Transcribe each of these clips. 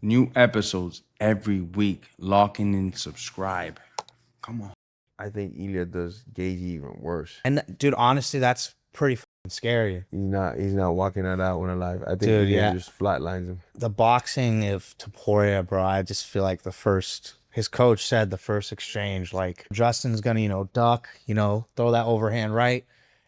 New episodes every week. Lock in and subscribe. Come on. I think Ilia does Gaethje even worse. And dude, honestly, that's pretty fucking scary. He's not walking that out when alive. I think Dude, Ilia just flatlines him. The boxing of Topuria, bro, I just feel like his coach said the first exchange, like Justin's gonna, duck, throw that overhand right.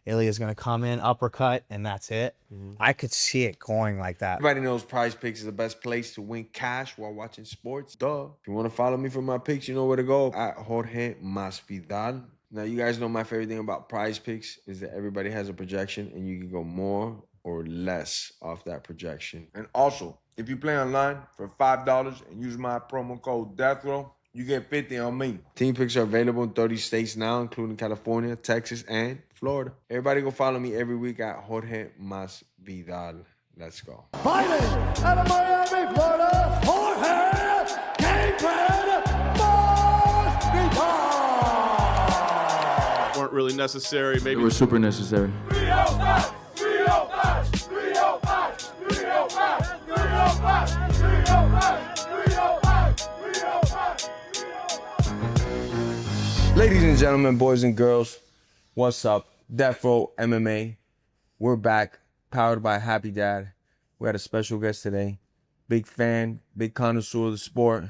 Ilia's gonna come in, uppercut, and that's it. I could see it going like that. Everybody knows Prize Picks is the best place to win cash while watching sports. Duh. If you want to follow me for my picks, you know where to go. At Jorge Masvidal. Now, you guys know my favorite thing about Prize Picks is that everybody has a projection and you can go more or less off that projection. And also, if you play online for $5 and use my promo code DEATHROW, you get 50 on me. Team picks are available in 30 states now, including California, Texas, and Florida. Everybody go follow me every week at Jorge Masvidal. Let's go. Fighting out of Miami, Florida, Jorge Masvidal. Weren't really necessary. Maybe They were super necessary. 305, 305, 305, 305, 305, 305, 305, 305. Ladies and gentlemen, boys and girls, what's up? Death Row MMA. We're back, powered by Happy Dad. We had a special guest today. Big fan, big connoisseur of the sport.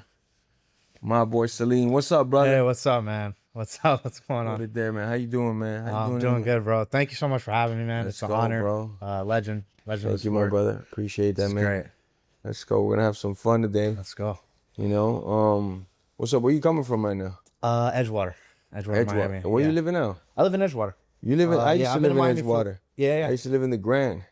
My boy Salim. What's up, brother? Hey, what's up, man? What's up? What's going on? Right there, man. How you doing, man? How you I'm doing good, bro. Thank you so much for having me, man. Let's It's an go, honor, bro. Legend. of the Thank you, my sport. brother. Appreciate that, It's man. great. Let's go. We're gonna have some fun today. Let's go. What's up? Where you coming from right now? Edgewater, Miami. Where yeah. you living now? I live in Edgewater. You live in? I used yeah, to I've been live in in Miami for- Edgewater. Yeah. I used to live in the Grand.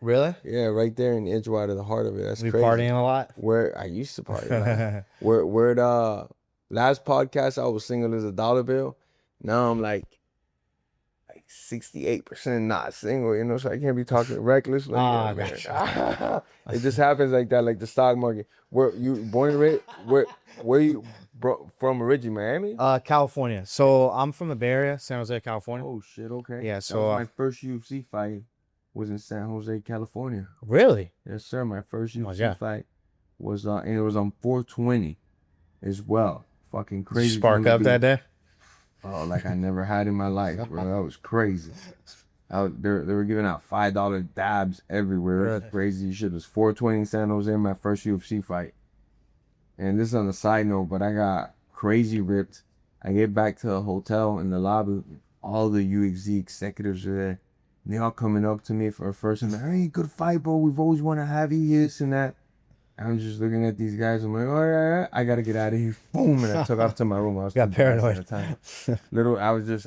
Really? Yeah, right there in Edgewater, the heart of it. That's We crazy. partying a lot. Where I used to party. Man. where the last podcast I was single as a dollar bill. Now I'm like 68% not single, so I can't be talking reckless. Like that, man. It just happens like that, like the stock market. Where you born and raised? Where you from originally? Miami? California. So I'm from the Bay Area, San Jose, California. Oh shit, okay. Yeah, That so, was my first UFC fight was in San Jose, California. Really? Yes, sir. My first UFC yeah. fight was and it was on 420 as well. Fucking crazy. Spark up that day? Oh, like I never had in my life, bro. That was crazy. They were giving out $5 dabs everywhere. It was crazy shit. It was 420 in San Jose, my first UFC fight. And this is on the side note, but I got crazy ripped. I get back to the hotel in the lobby. All the UXZ executives are there. And they all coming up to me for a first time. Hey, good fight, bro. We've always want to have you, this and that. I'm just looking at these guys. I'm like, all right, I got to get out of here. Boom. And I took off to my room. I was Got paranoid. at the time.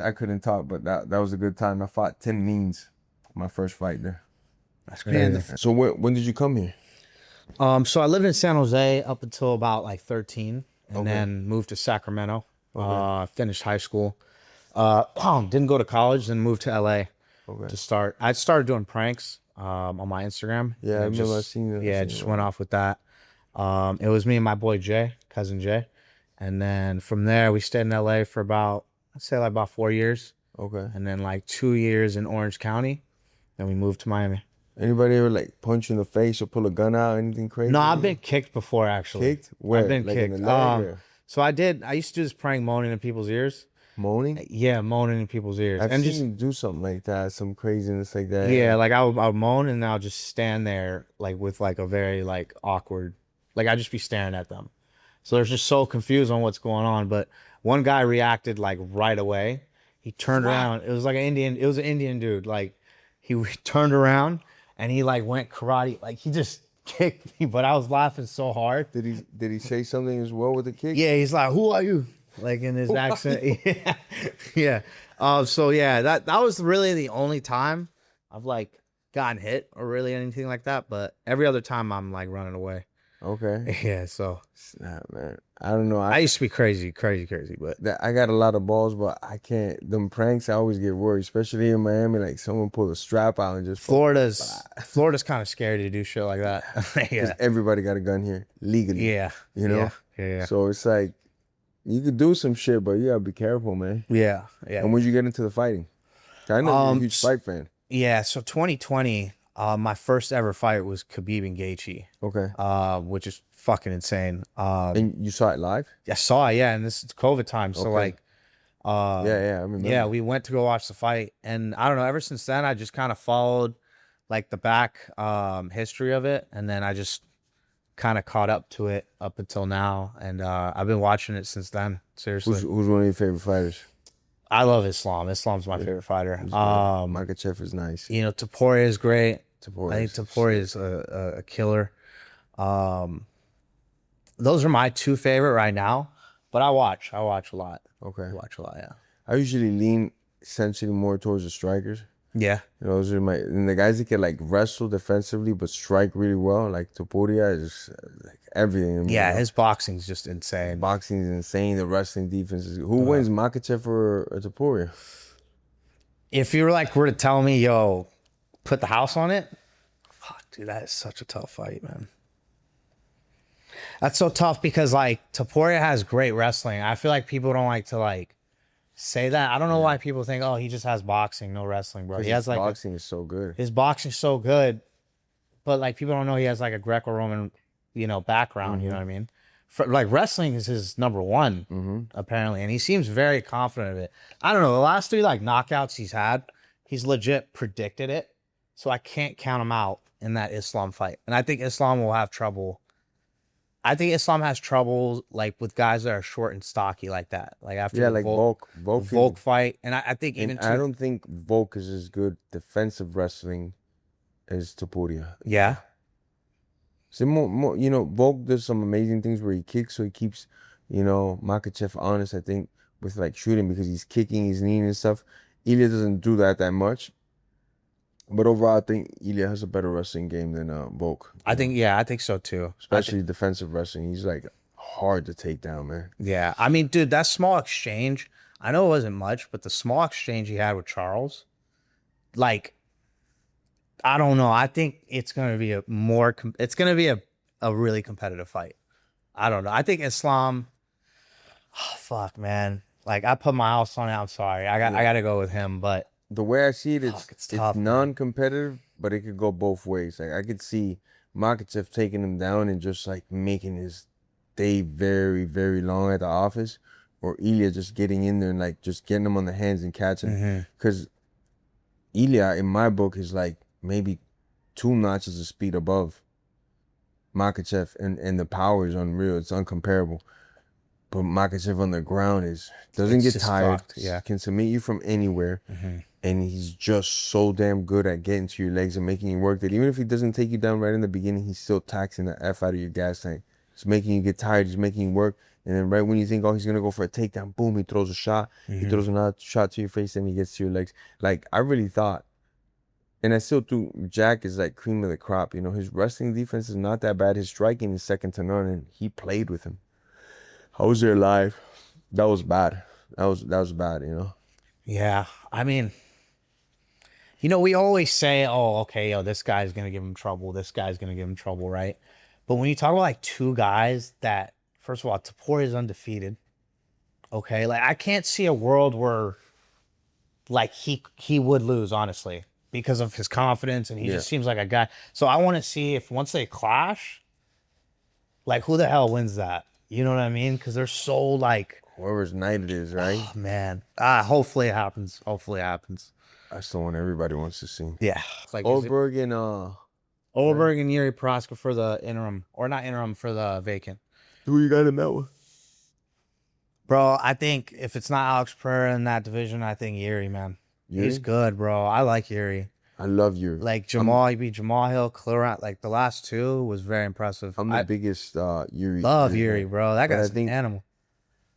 I couldn't talk, but that was a good time. I fought 10 means my first fight there. That's crazy. So when did you come here? So I lived in San Jose up until about like 13 and Okay. then moved to Sacramento. Finished high school. Didn't go to college, then moved to LA to start. I started doing pranks on my Instagram. Yeah, I remember I seen that. Yeah, just went off with that. It was me and my boy Jay, cousin Jay. And then from there, we stayed in LA for about 4 years. Okay. And then like 2 years in Orange County. Then we moved to Miami. Anybody ever like punch you in the face or pull a gun out, anything crazy? No, I've been kicked before, actually. Kicked? Where? I've been Like kicked. in the leg or So I used to do this prank moaning in people's ears. moaning? Yeah, moaning in people's ears. I've and seen just you do something like that, some craziness like that. yeah, like I would moan and I'll just stand there like with like a very like awkward, like I'd just be staring at them. So they're just so confused on what's going on. But one guy reacted like right away. He turned around. It was like an Indian dude. Like he turned around and he like went karate. Like he just kicked me, but I was laughing so hard. Did he say something as well with the kick? Yeah, he's like, "Who are you?" Like in his accent. Yeah. So yeah, that was really the only time I've like gotten hit or really anything like that. But every other time I'm like running away. Okay. Yeah. So Nah, man. I don't know. I used to be crazy, but I got a lot of balls, but I can't. Them pranks, I always get worried, especially in Miami. Like someone pull a strap out and just Florida's kind of scary to do shit like that. Yeah. Everybody got a gun here legally. Yeah. You know. Yeah. So it's like you could do some shit, but you gotta be careful, man. Yeah. Yeah. And when you get into the fighting, I know you're a huge fight fan. Yeah. So 2020, my first ever fight was Khabib and Gaethje. Okay. Which is fucking insane. And you saw it live? I saw it, yeah, and this is COVID time, so Okay. like, Yeah, I remember. yeah, we went to go watch the fight, and I don't know. Ever since then, I just kind of followed like the back history of it, and then I just kind of caught up to it up until now, and I've been watching it since then. Seriously, Who's one of your favorite fighters? I love Islam. Islam's my favorite fighter. Makhachev is nice. You know, Topuria is great. Topuria I think is Topuria is a killer. Those are my two favorite right now, but I watch a lot. Okay. I watch a lot, yeah. I usually lean essentially more towards the strikers. Yeah. You know, those are my, and the guys that can like wrestle defensively but strike really well. Like Topuria is like everything. Yeah, you know? his boxing's just insane. Boxing is insane. The wrestling defense is. Who wins, Makhachev or Topuria? If you were to tell me, yo, put the house on it, fuck, dude, that is such a tough fight, man. That's so tough because like Topuria has great wrestling. I feel like people don't like to like say that. I don't know why people think, oh, he just has boxing, no wrestling, bro. He has like boxing is so good. his boxing's so good, but like people don't know he has like a Greco-Roman, background. You know what I mean? Like wrestling is his number one, apparently, and he seems very confident of it. I don't know. The last three like knockouts he's had, he's legit predicted it, so I can't count him out in that Islam fight. And I think Islam will have trouble. I think Islam has trouble like with guys that are short and stocky like that. Like after the like Volk fight, and I think even I don't think Volk is as good defensive wrestling as Topuria. yeah. So more, Volk does some amazing things where he kicks, so he keeps, Makhachev honest, I think, with like shooting because he's kicking, he's kneeing and stuff. Ilia doesn't do that much. But overall, I think Ilia has a better wrestling game than Volk. I think so too. Especially defensive wrestling. He's like hard to take down, man. Yeah. I mean, dude, that small exchange, I know it wasn't much, but the small exchange he had with Charles, like, I don't know. I think it's going to be a really competitive fight. I don't know. I think Islam, fuck, man. Like, I put my house on it. I'm sorry. I got to go with him, but the way I see it, it's tough, non-competitive, but it could go both ways. Like I could see Makhachev taking him down and just like making his day very, very long at the office, or Ilia just getting in there and like just getting him on the hands and catching. Because Ilia, in my book, is like maybe 2 notches of speed above Makhachev, and the power is unreal. It's uncomparable. But Makhachev on the ground doesn't get tired. Fucked, yeah. Can submit you from anywhere. And he's just so damn good at getting to your legs and making you work that even if he doesn't take you down right in the beginning, he's still taxing the F out of your gas tank. He's making you get tired. He's making you work. And then right when you think, oh, he's going to go for a takedown, boom, he throws a shot. He throws another shot to your face and he gets to your legs. Like, I really thought, and I still think Jack is like cream of the crop. His wrestling defense is not that bad. His striking is second to none, and he played with him. I was there live. That was bad. That was bad, yeah. I mean, we always say, oh, okay, this guy's going to give him trouble. This guy's going to give him trouble, right? But when you talk about like two guys that, first of all, Topuria is undefeated. Okay, like I can't see a world where like he would lose, honestly, because of his confidence, and he just seems like a guy. So I want to see if once they clash, like who the hell wins that? You know what I mean? Because they're so like whoever's night it is, right? Oh, man. Hopefully it happens. That's the one everybody wants to see. Yeah. Like Oldberg and Yuri Prochazka for the interim, or not interim, for the vacant. Who you got in that one? Bro, I think if it's not Alex Pereira in that division, I think Yuri, man. Yuri? He's good, bro. I like Yuri. I love Yuri. Like Jamal, he beat Jamal Hill, clear out. Like the last two was very impressive. I'm the biggest Yuri. Love Yuri, bro. That guy's an animal.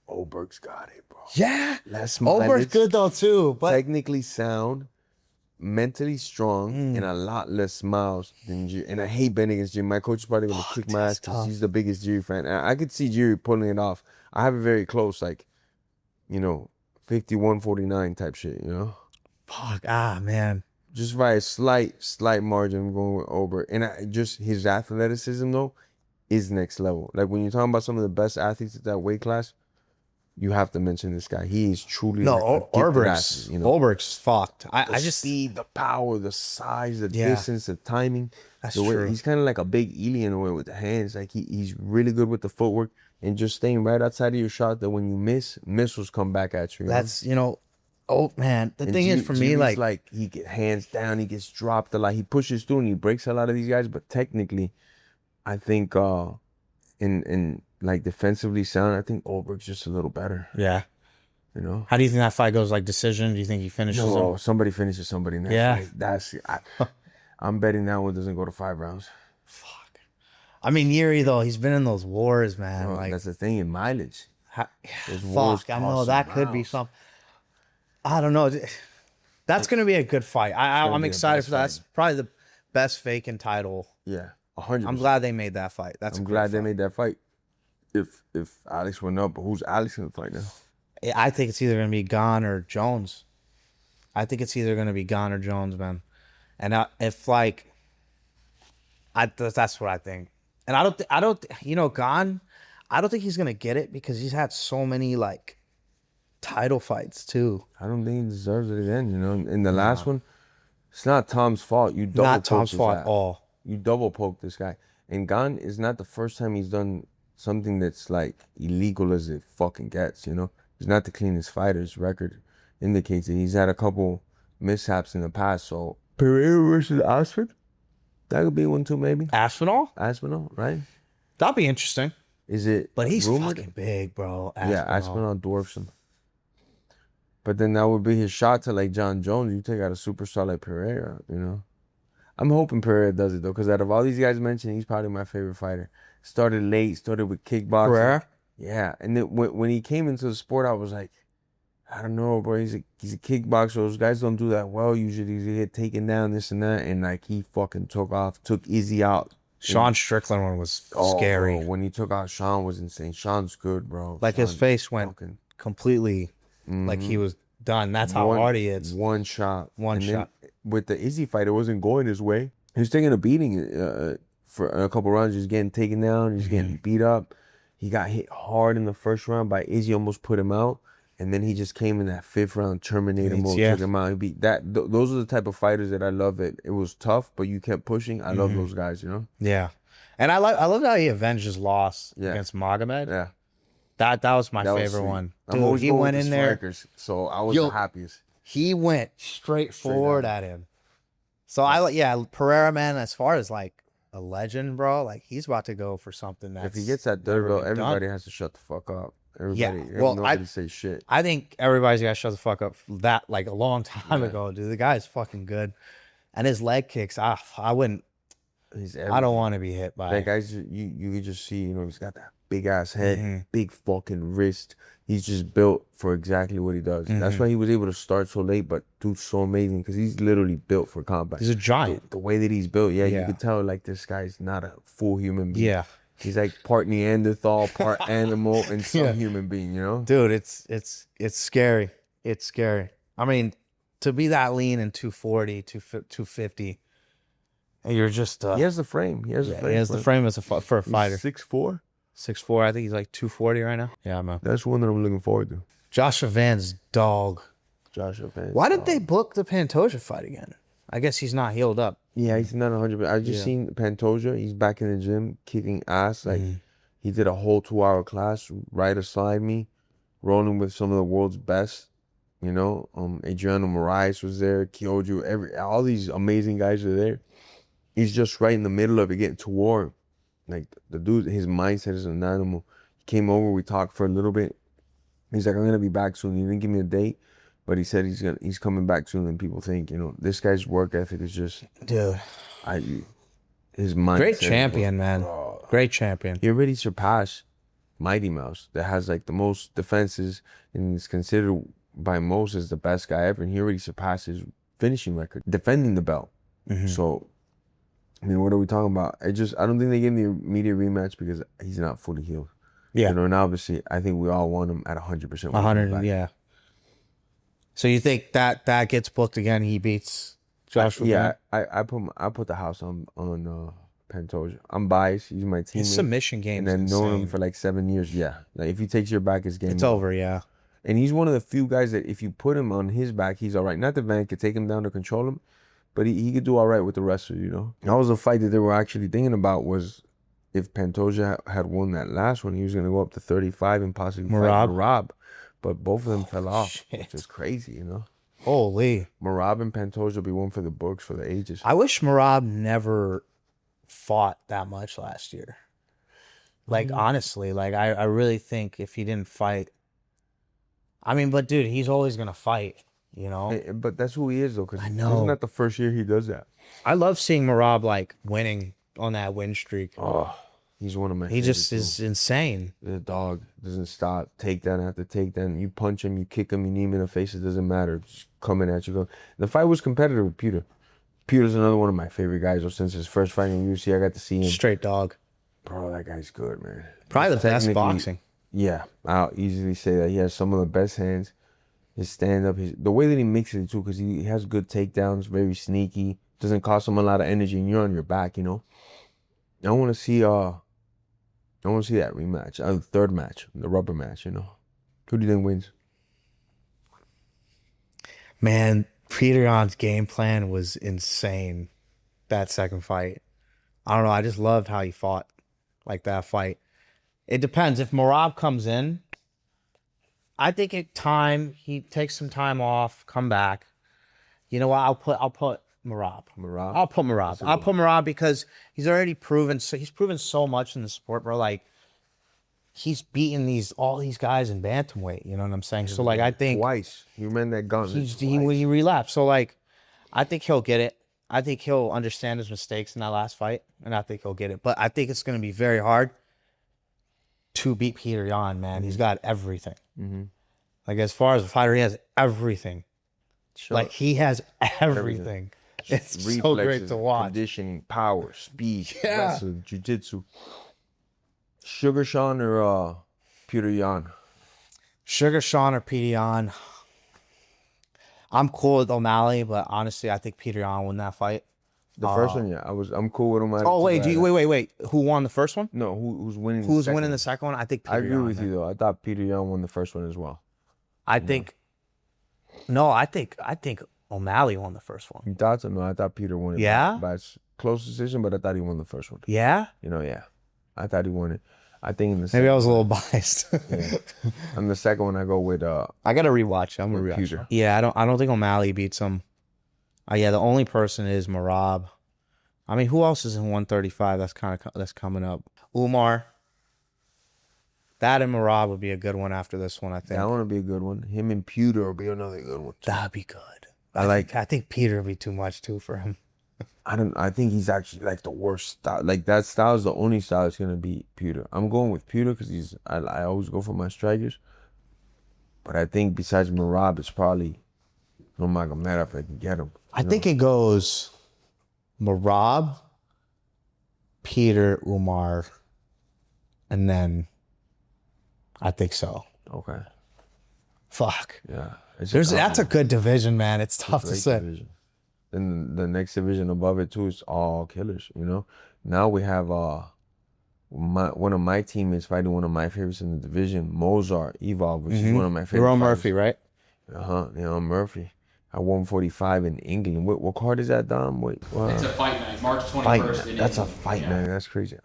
Oldberg's got it, bro. Yeah. Oldberg's Oldberg's good though too, but technically sound, mentally strong, and a lot less miles than Yuri. And I hate betting against Yuri. My coach is probably gonna kick my ass because he's the biggest Yuri fan. And I could see Yuri pulling it off. I have it very close, like 51-49 type shit. Fuck, man. Just by a slight margin, I'm going with Oldberg. And just his athleticism though is next level. Like when you're talking about some of the best athletes at that weight class, you have to mention this guy. He is truly No, like a gifted Ulbricht's athlete, you know. Ulbricht's fucked. The I just speed, the power, the size, the Yeah. distance, the timing. That's the way, true. He's kind of like a big Ilia in a way with the hands. Like he's really good with the footwork and just staying right outside of your shot that when you miss, missiles come back at you. that's oh man. The And thing is for me, Jimmy's like he get hands down, he gets dropped a lot. He pushes through and he breaks a lot of these guys. But technically, I think in like defensively sound, I think Ulbricht's just a little better. yeah. You know. How do you think that fight goes? Like decision? Do you think he finishes No, him? somebody finishes somebody in that Yeah. fight. I'm betting that one doesn't go to 5 rounds. Fuck. I mean, Yuri though, he's been in those wars, man. Well, like that's the thing in mileage. Those wars fuck, I know cost that some could be rounds. some. I don't know. That's gonna be a good fight. gonna I'm be the excited best for that. That's probably the best vacant title. Yeah, 100%. I'm glad they made that fight. That's I'm a glad great they fight. made that fight. If Alex went up, but who's Alex in the fight now? I think it's either gonna be Gon or Jones. I think it's either gonna be Gon or Jones, man. And if like, that's what I think. And I don't, Gon. I don't think he's gonna get it because he's had so many like title fights too. I don't think he deserves it again. You know, in the last one, it's not Tom's fault. You double Not Tom's poked his fault ass. at all. You double poked this guy, and Gon is not the first time he's done something that's like illegal as it fucking gets. You know, he's not the cleanest fighter. His record indicates that he's had a couple mishaps in the past. So Pereira versus Aspen, that could be one too, maybe. Aspinall? Aspinall, right? That'd be interesting. Is it? But he's rumored? fucking big, bro. Yeah, Aspinall dwarfs him. But then that would be his shot to like Jon Jones. You take out a superstar like Pereira, you know. I'm hoping Pereira does it though, because out of all these guys mentioned, he's probably my favorite fighter. Started late, started with kickboxing. Pereira? Yeah, and then when he came into the sport, I was like, I don't know, bro. He's a kickboxer. Those guys don't do that well usually. They get taken down, this and that, and like he fucking took off, took Izzy out. Sean Strickland one was scary. Bro, when he took out Sean was insane. Sean's good, bro. Like his Sean face went fucking- completely like he was done. That's how hard he is. One shot. One And then shot. with the Izzy fight, it wasn't going his way. He was taking a beating for a couple rounds. He was getting taken down. He was getting beat up. He got hit hard in the first round by Izzy, almost put him out. And then he just came in that 5th round, terminated mode, Yeah. took him out. He beat that. Those are the type of fighters that I love. It was tough, but you kept pushing. I love those guys, you know? Yeah. And I love how he avenged his loss Yeah. against Magomed. Yeah. That was my That was favorite sweet. one. I'm Dude, always he going went with in the there. strikers, so I was Yo, the happiest. He went straight forward at him. So Pereira, man, as far as like a legend, bro, like he's about to go for something that's If he gets that third never belt, been done. everybody has to shut the fuck up. Everybody, Yeah, well, nobody say shit. I think everybody's got to shut the fuck up that like a long time ago, dude. The guy's fucking good. And his leg kicks, I wouldn't, He's I don't want to be hit by that guy's. You could just see, you know, he's got that big ass head, Mm-hmm. big fucking wrist. He's just built for exactly what he does. Mm-hmm. That's why he was able to start so late, but do so amazing because he's literally built for combat. He's a giant. The way that he's built, you Yeah. could tell like this guy's not a full human being. Yeah. He's like part Neanderthal, part animal, and some Yeah. human being. You know. Dude, it's scary. It's scary. I mean, to be that lean in 240, 250, and you're just He has the frame. He has the frame. he has the frame as for a fighter. 6'4". 6'4", I think he's like 240 right now. Yeah, man. That's one that I'm looking forward to. Joshua Van's dog. Joshua Vance. Why did they book the Pantoja fight again? I guess he's not healed up. Yeah, he's not 100%. I just seen Pantoja. He's back in the gym kicking ass. Like he did a whole 2-hour class right aside me, rolling with some of the world's best. You know, Adriano Moraes was there, Kyoju, all these amazing guys are there. He's just right in the middle of it, getting to war. Like the dude, his mindset is an animal. He came over, we talked for a little bit. He's like, I'm gonna be back soon. He didn't give me a date, but he said he's coming back soon. And people think, you know, this guy's work ethic is just, Dude. his mindset. Great champion, man. Great champion. He already surpassed Mighty Mouse, that has like the most defenses and is considered by most as the best guy ever. And he already surpassed his finishing record, defending the belt. So, I mean, what are we talking about? I don't think they gave him the immediate rematch because he's not fully healed. Yeah. You know, and obviously, I think we all want him at 100%. 100, yeah. So you think that gets booked again? He beats Joshua? Yeah, Van? I put the house on Pantoja. I'm biased. He's my teammate. His submission game and then known him for like 7 years. Yeah, like if he takes your back, his game. It's over. Yeah. And he's one of the few guys that if you put him on his back, he's all right. Not that Van could take him down to control him, but he could do all right with the wrestler, you know. That was a fight that they were actually thinking about was if Pantoja had won that last one, he was going to go up to 35 and possibly fight Merab. But both of them fell off, which is crazy, you know. Holy. Merab and Pantoja will be one for the books for the ages. I wish Merab never fought that much last year. Like, honestly, like, I really think if he didn't fight, I mean, but dude, he's always going to fight, you know? But that's who he is, though, because I know. isn't that the first year he does that? I love seeing Merab, like, winning on that win streak. Oh, he's one of my He just is insane. The dog doesn't stop. Takedown after takedown. You punch him, you kick him, you knee him in the face. It doesn't matter. Just coming at you. The fight was competitive with Peter. Peter's another one of my favorite guys. Since his first fight in UFC, I got to see him. Straight dog. Bro, that guy's good, man. Probably the best boxing. Yeah, I'll easily say that. He has some of the best hands. His stand-up, the way that he mixes it, too, because he has good takedowns, very sneaky. Doesn't cost him a lot of energy, and you're on your back, you know? I want to see that rematch, the third match, the rubber match, you know? Who do you think wins? Man, Peter Yan's game plan was insane, that second fight. I don't know, I just loved how he fought, like that fight. It depends. If Merab comes in, I think he takes some time off, come back. You know what? I'll put Merab. I'll put Merab because he's already proven. So he's proven so much in the sport, bro. Like he's beaten all these guys in bantamweight. You know what I'm saying? So like I think twice he ran that gauntlet. He relapsed. So like I think he'll get it. I think he'll understand his mistakes in that last fight, and I think he'll get it. But I think it's going to be very hard to beat Peter Yan, man. He's got everything. Like, as far as a fighter, he has everything. Sure. Like, he has everything. It's reflexes, so great to watch. Conditioning, power, speed, wrestling, jiu-jitsu. Sugar Sean or Peter Yan? Sugar Sean or Peter Yan. I'm cool with O'Malley, but honestly, I think Peter Yan won that fight. The first one, yeah. I'm cool with O'Malley. Oh, wait. Wait. Who won the first one? No, who's winning Who's winning the second one? I think Peter Yan. I agree with you, though. I thought Peter Yan won the first one as well. I think O'Malley won the first one. You thought so? No, I thought Peter won it. Yeah? By a close decision, but I thought he won the first one. Yeah? You know, yeah. I thought he won it. I think in the maybe I was a little biased. Yeah. On the second one, I go with I gotta rewatch it. I'm gonna rewatch Peter. it. Yeah, I don't think O'Malley beats him. Yeah, the only person is Merab. I mean, who else is in 135? That's coming up. Umar. That and Merab would be a good one after this one, I think. That one would be a good one. Him and Peter will be another good one. That'd be good. I think Peter would be too much too for him. I think he's actually like the worst style. Like that style is the only style that's gonna beat Peter. I'm going with Peter because I always go for my strikers. But I think besides Merab, it's probably Nurmagomedov if I can get him. I think it goes Merab, Peter, Umar, and then I think so. Okay. Fuck. Yeah. That's a good division, man. It's tough to say. Division. Then the next division above it too is all killers, you know. Now we have one of my teammates fighting one of my favorites in the division, Mozart Evloev, which is one of my favorite. Ron Murphy, right? Murphy. At 145 in England. What card is that, Dom? Wait, it's a fight night, March 21st. That's a fight night. That's crazy.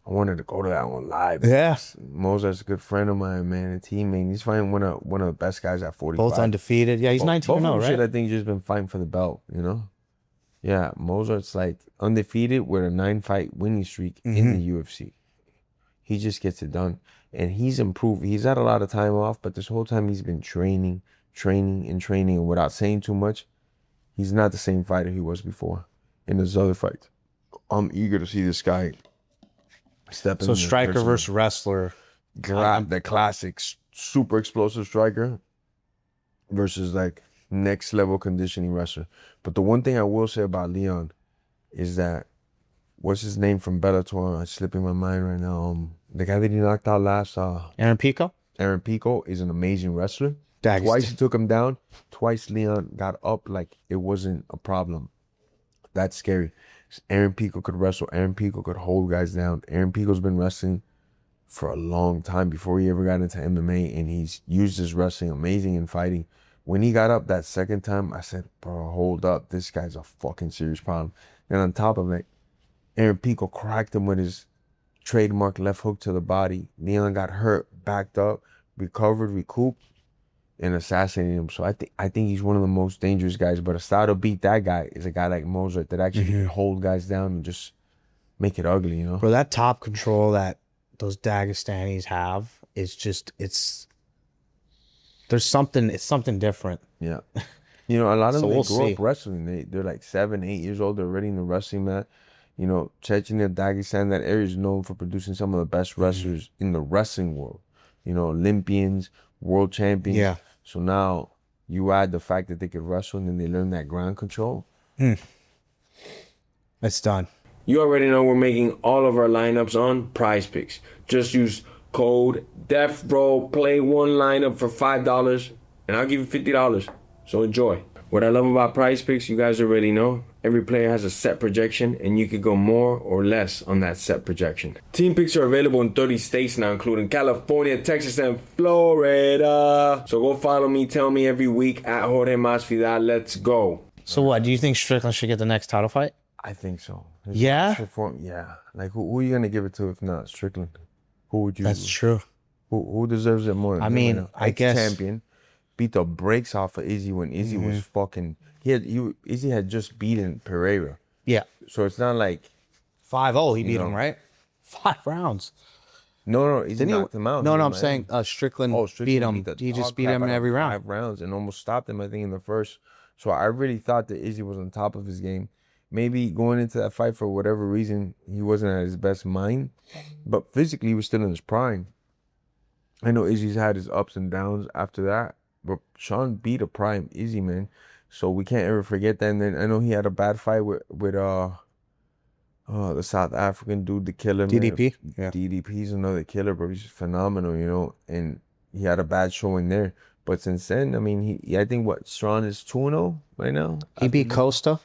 I wanted to go to that one live. Yeah. Mozart's a good friend of mine, man, a teammate. He's fighting one of the best guys at 45. Both undefeated. Yeah, he's 19-0, right? I think he's just been fighting for the belt, you know? Yeah, Mozart's like undefeated with a 9-fight winning streak in the UFC. He just gets it done. And he's improved. He's had a lot of time off, but this whole time he's been training, and without saying too much, he's not the same fighter he was before in his other fights. I'm eager to see this guy step in. So striker versus wrestler. The classic super explosive striker versus like next level conditioning wrestler. But the one thing I will say about Leon is that, what's his name from Bellator? It's slipping my mind right now. The guy that he knocked out last, Aaron Pico? Aaron Pico is an amazing wrestler. Dags. Twice he took him down. Twice Leon got up like it wasn't a problem. That's scary. Aaron Pico could wrestle. Aaron Pico could hold guys down. Aaron Pico's been wrestling for a long time before he ever got into MMA, and he's used his wrestling amazing in fighting. When he got up that second time, I said, bro, hold up. This guy's a fucking serious problem. And on top of it, Aaron Pico cracked him with his trademark left hook to the body. Leon got hurt, backed up, recovered, recouped, and assassinated him. So I think he's one of the most dangerous guys. But a style to beat that guy is a guy like Mozart that actually can hold guys down and just make it ugly, you know? Bro, that top control that those Dagestanis have is just, it's something different. Yeah. You know, a lot of So them, we'll they grew see. up wrestling. They're like 7, 8 years old. They're already in the wrestling mat. You know, Chechnya, Dagestan, that area is known for producing some of the best wrestlers in the wrestling world. You know, Olympians, world champions. Yeah. So now you add the fact that they could wrestle and then they learn that ground control. It's done. You already know we're making all of our lineups on Prize Picks. Just use code DEFBRO, play one lineup for $5, and I'll give you $50. So enjoy. What I love about Prize Picks, you guys already know, every player has a set projection, and you could go more or less on that set projection. Team picks are available in 30 states now, including California, Texas, and Florida. So go follow me, tell me every week at Jorge Masvidal. Let's go. So what, do you think Strickland should get the next title fight? I think so. Yeah? Yeah. Like, who are you going to give it to if not Strickland? Who would you? That's true. Who deserves it more? I mean, I guess champion beat the brakes off of Izzy when Izzy was fucking. Izzy had just beaten Pereira, Yeah. so it's not like 5-0, he beat know. him, right? 5 rounds. no, Izzy Didn't he? knocked him out. No, He I'm might saying have. Strickland, Strickland beat him. the He just dog beat crap him in out of every round. 5 rounds and almost stopped him. I think in the first. So I really thought that Izzy was on top of his game. Maybe going into that fight for whatever reason he wasn't at his best mind, but physically he was still in his prime. I know Izzy's had his ups and downs after that, but Sean beat a prime Izzy, man. So we can't ever forget that. And then I know he had a bad fight with the South African dude, the killer, man. DDP? Yeah. DDP's another killer, bro. He's phenomenal, you know. And he had a bad showing there. But since then, I mean, I think Sean is 2-0 right now. He beat Costa.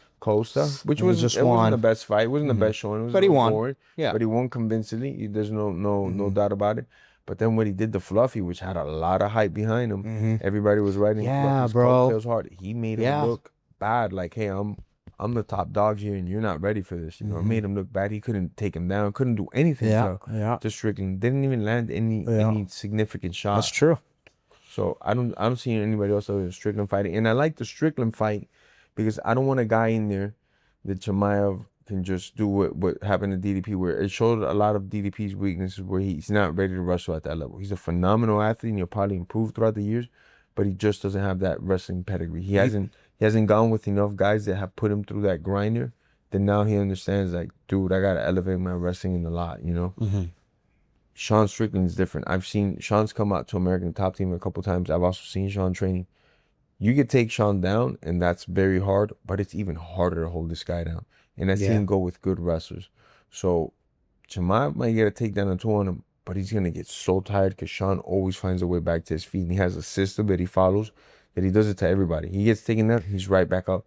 Which He was just it won. wasn't the best fight. It wasn't the best showing. It was But he a little won. boring. Yeah. But he won convincingly. There's no doubt about it. But then when he did the Fluffy, which had a lot of hype behind him, everybody was writing Yeah, Fluffy's bro. coattails hard. He made him look bad. Like, hey, I'm the top dog here, and you're not ready for this. You know, it made him look bad. He couldn't take him down. Couldn't do anything. To Strickland. Didn't even land any significant shots. That's true. So I don't see anybody else other than Strickland fighting. And I like the Strickland fight because I don't want a guy in there that Chimaev can just do what happened to DDP, where it showed a lot of DDP's weaknesses, where he's not ready to wrestle at that level. He's a phenomenal athlete and he'll probably improve throughout the years, but he just doesn't have that wrestling pedigree. He hasn't gone with enough guys that have put him through that grinder. Then now he understands, like, dude, I gotta elevate my wrestling in the lot, you know? Sean Strickland is different. I've seen Sean's come out to American Top Team a couple times. I've also seen Sean training. You could take Sean down, and that's very hard, but it's even harder to hold this guy down. And I've seen him go with good wrestlers. So Chimaev might get a takedown or two on him, but he's going to get so tired because Sean always finds a way back to his feet. And he has a system that he follows, that he does it to everybody. He gets taken down, he's right back up.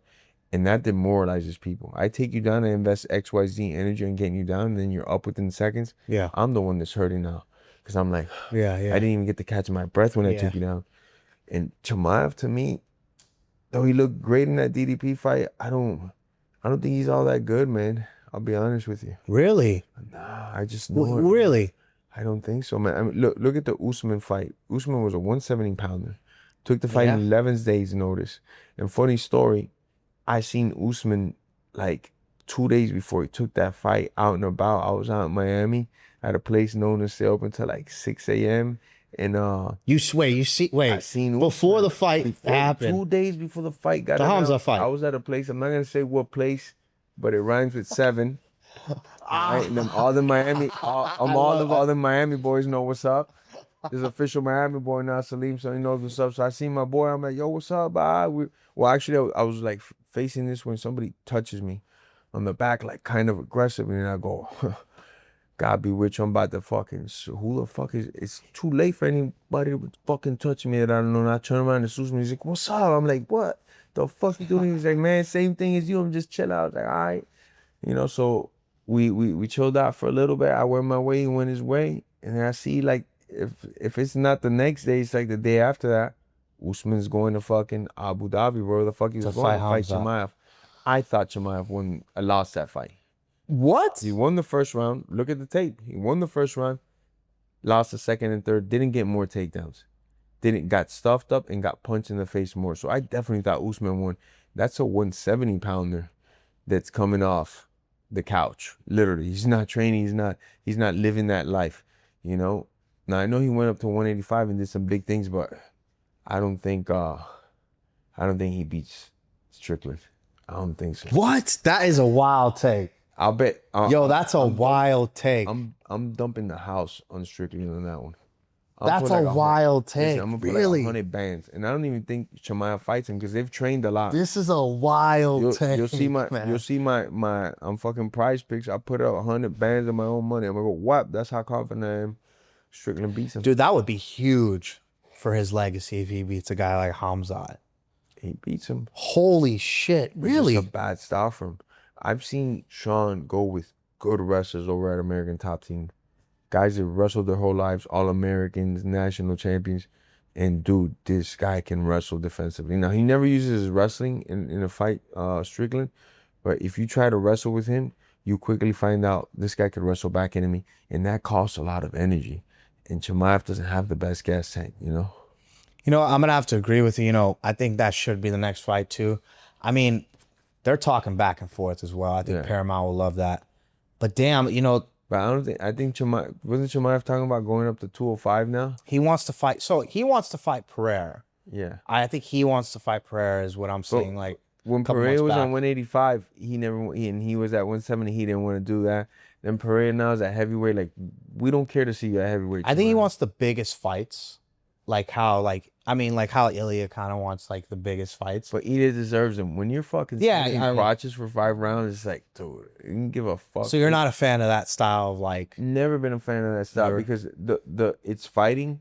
And that demoralizes people. I take you down and invest XYZ energy in getting you down, and then you're up within seconds. Yeah. I'm the one that's hurting now because I'm like, Yeah. I didn't even get to catch my breath when I took you down. And Chimaev, to me, though he looked great in that DDP fight, I don't think he's all that good, man. I'll be honest with you. Really? Nah, I just know it. Really? I don't think so, man. I mean, look at the Usman fight. Usman was a 170-pounder. Took the fight in 11 days' notice. And funny story, I seen Usman like 2 days before he took that fight out and about. I was out in Miami at a place known to stay open till like 6 a.m. And I seen before Usman. the fight happened. 2 days before the fight got The Khamzat announced, fight. I was at a place. I'm not gonna say what place, but it rhymes with 7. Right? And then all the Miami boys know what's up. There's official Miami boy now, Salim, so he knows what's up. So I seen my boy. I'm like, yo, what's up? Well, actually, I was like facing this when somebody touches me on the back, like kind of aggressive, and then I go, God be with you, I'm about to fucking, so who the fuck is, it's too late for anybody to fucking touch me that I don't know. And I turn around and Susan, he's like, what's up? I'm like, what the fuck you doing? He's like, man, same thing as you, I'm just chilling. I was like, all right. You know, so we chilled out for a little bit. I went my way, he went his way. And then I see, like, if it's not the next day, it's like the day after that, Usman's going to fucking Abu Dhabi, where the fuck he was To going to fight Khamzat. Chimaev. I thought Chimaev lost that fight. What? He won the first round. Look at the tape. He won the first round, lost the second and third, didn't get more takedowns. Got stuffed up and got punched in the face more. So I definitely thought Usman won. That's a 170-pounder that's coming off the couch. Literally. He's not training. He's not living that life. You know? Now I know he went up to 185 and did some big things, but I don't think he beats Strickland. I don't think so. What? That is a wild take. I'll bet. Yo, that's a wild take. I'm dumping the house on Strickland on that one. That's a wild take. I'm gonna put Really? like 100 bands, and I don't even think Chimaev fights him because they've trained a lot. This is a wild take. You'll see man. you'll see my I'm fucking prize picks. I put up 100 bands of my own money. I'm gonna go whap. That's how confident I am. Strickland beats him. Dude, that would be huge for his legacy if he beats a guy like Khamzat. He beats him. Holy shit! Really? It's a bad style for him. I've seen Sean go with good wrestlers over at American Top Team. Guys that wrestled their whole lives, All-Americans, national champions. And dude, this guy can wrestle defensively. Now, he never uses his wrestling in a fight, Strickland. But if you try to wrestle with him, you quickly find out this guy could wrestle back into me. And that costs a lot of energy. And Chimaev doesn't have the best gas tank, you know? You know, I'm going to have to agree with you. You know, I think that should be the next fight, too. I mean, they're talking back and forth as well. I think Paramount will love that. But damn, you know... But I think Chimaev... Wasn't Chimaev talking about going up to 205 now? He wants to fight... So, he wants to fight Pereira. Yeah. I think he wants to fight Pereira is what I'm saying. Like, when Pereira was on 185, he was at 170. He didn't want to do that. Then Pereira now is at heavyweight. Like, we don't care to see you at heavyweight. I think he wants the biggest fights. Like how Ilia kind of wants like the biggest fights. But Ilia deserves them. When you're fucking crotches for 5 rounds, it's like, dude, you can give a fuck. So you're not a fan of that style of like... Never been a fan of that style because it's fighting,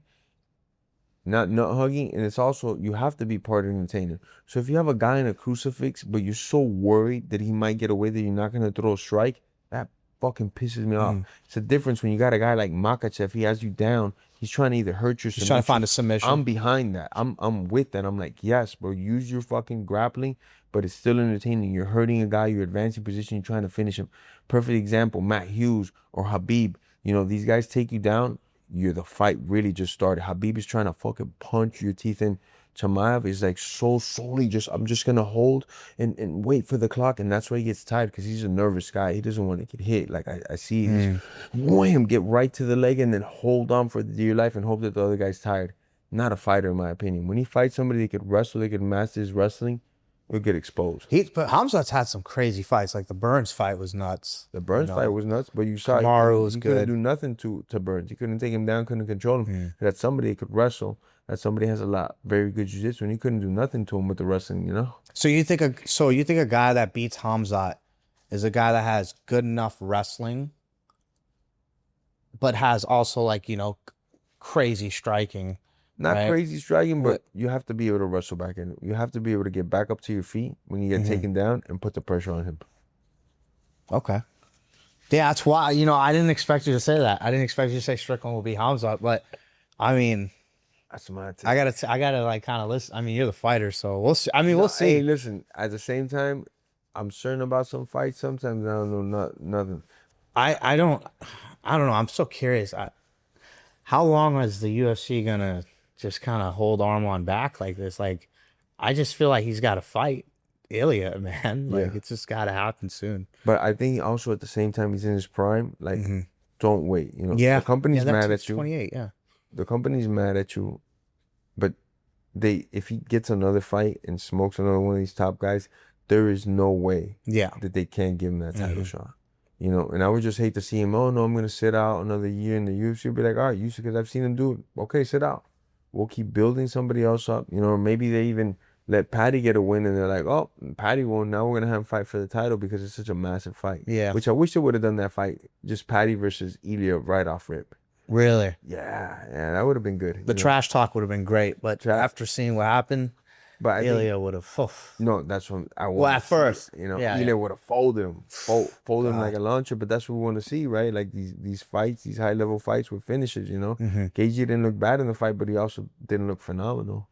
not hugging, and it's also, you have to be part of the entertainer. So if you have a guy in a crucifix, but you're so worried that he might get away that you're not going to throw a strike, that fucking pisses me off. It's a difference when you got a guy like Makhachev, he has you down. He's trying to either hurt your submission. He's trying to find a submission. I'm behind that. I'm with that. I'm like, yes, bro, use your fucking grappling, but it's still entertaining. You're hurting a guy, you're advancing position, you're trying to finish him. Perfect example, Matt Hughes or Khabib. You know, these guys take you down, the fight really just started. Khabib is trying to fucking punch your teeth in. Chimaev is like solely I'm just gonna hold and wait for the clock, and that's why he gets tired because he's a nervous guy. He doesn't want to get hit. Like I see this wham, get right to the leg and then hold on for dear life and hope that the other guy's tired. Not a fighter in my opinion. When he fights somebody that could wrestle, they could master his wrestling, he'll get exposed. But Khamzat's had some crazy fights. Like the Burns fight was nuts. The Burns fight was nuts, but you saw he couldn't do nothing to Burns. He couldn't take him down, couldn't control him. That's somebody that could wrestle. That somebody has very good jiu-jitsu, and he couldn't do nothing to him with the wrestling, you know? So you think a guy that beats Khamzat is a guy that has good enough wrestling, but has also like, you know, crazy striking. Not right? crazy striking, but you have to be able to wrestle back in. You have to be able to get back up to your feet when you get taken down and put the pressure on him. Okay. Yeah, that's why, you know, I didn't expect you to say that. I didn't expect you to say Strickland will be Khamzat, but I mean... That's my take. I gotta like kind of listen. I mean, you're the fighter, so we'll see. I mean, we'll see. Hey, listen. At the same time, I'm certain about some fights. Sometimes I don't know nothing. I don't know. I'm so curious. How long is the UFC gonna just kind of hold Arman back like this? Like, I just feel like he's got to fight Ilia, man. Like, it's just got to happen soon. But I think also at the same time he's in his prime. Like, don't wait. You know, the company's mad at you. 28, yeah. The company's mad at you, but if he gets another fight and smokes another one of these top guys, there is no way that they can't give him that title shot. You know, and I would just hate to see him, oh no, I'm going to sit out another year in the UFC. Be like, all right, because I've seen him do it. Okay, sit out. We'll keep building somebody else up. You know, or maybe they even let Patty get a win and they're like, oh, Patty won. Now we're going to have him fight for the title because it's such a massive fight. Yeah. Which I wish they would have done that fight, just Patty versus Ilia right off rip. Really? Yeah, that would have been good. The trash talk would have been great, but after seeing what happened, But I think, Ilia would have. no, that's what I want. Well, at first, you know, yeah, Ilia yeah. would have folded him, fold him like a launcher. But that's what we want to see, right? Like these fights, these high level fights with finishes. You know, Gaethje didn't look bad in the fight, but he also didn't look phenomenal.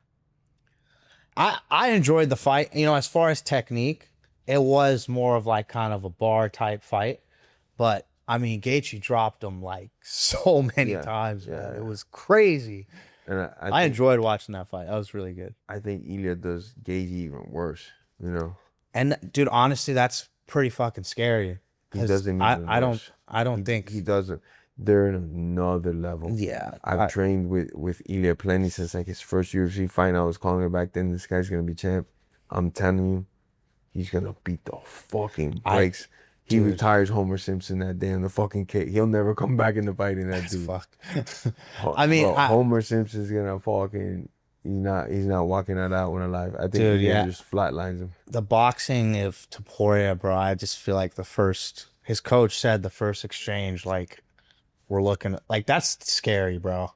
I enjoyed the fight. You know, as far as technique, it was more of like kind of a bar type fight. But I mean, Gaethje dropped him like so many times, man. It was crazy. And I enjoyed watching that fight. That was really good. I think Ilia does Gaethje even worse. You know, And dude, honestly, that's pretty fucking scary. he doesn't. I don't think he doesn't. They're in another level. Yeah, I've trained with Ilia plenty since like his first UFC fight. I was calling it back then. This guy's gonna be champ. I'm telling you, he's gonna beat the fucking brakes. He retires Homer Simpson that day in the fucking cage. He'll never come back into fighting that dude. fuck. I mean, bro, Homer Simpson's gonna fucking. He's not walking that out when alive. I think Dude, just flatlines him. The boxing of Topuria, bro. I just feel like his coach said the first exchange, like we're looking like that's scary, bro.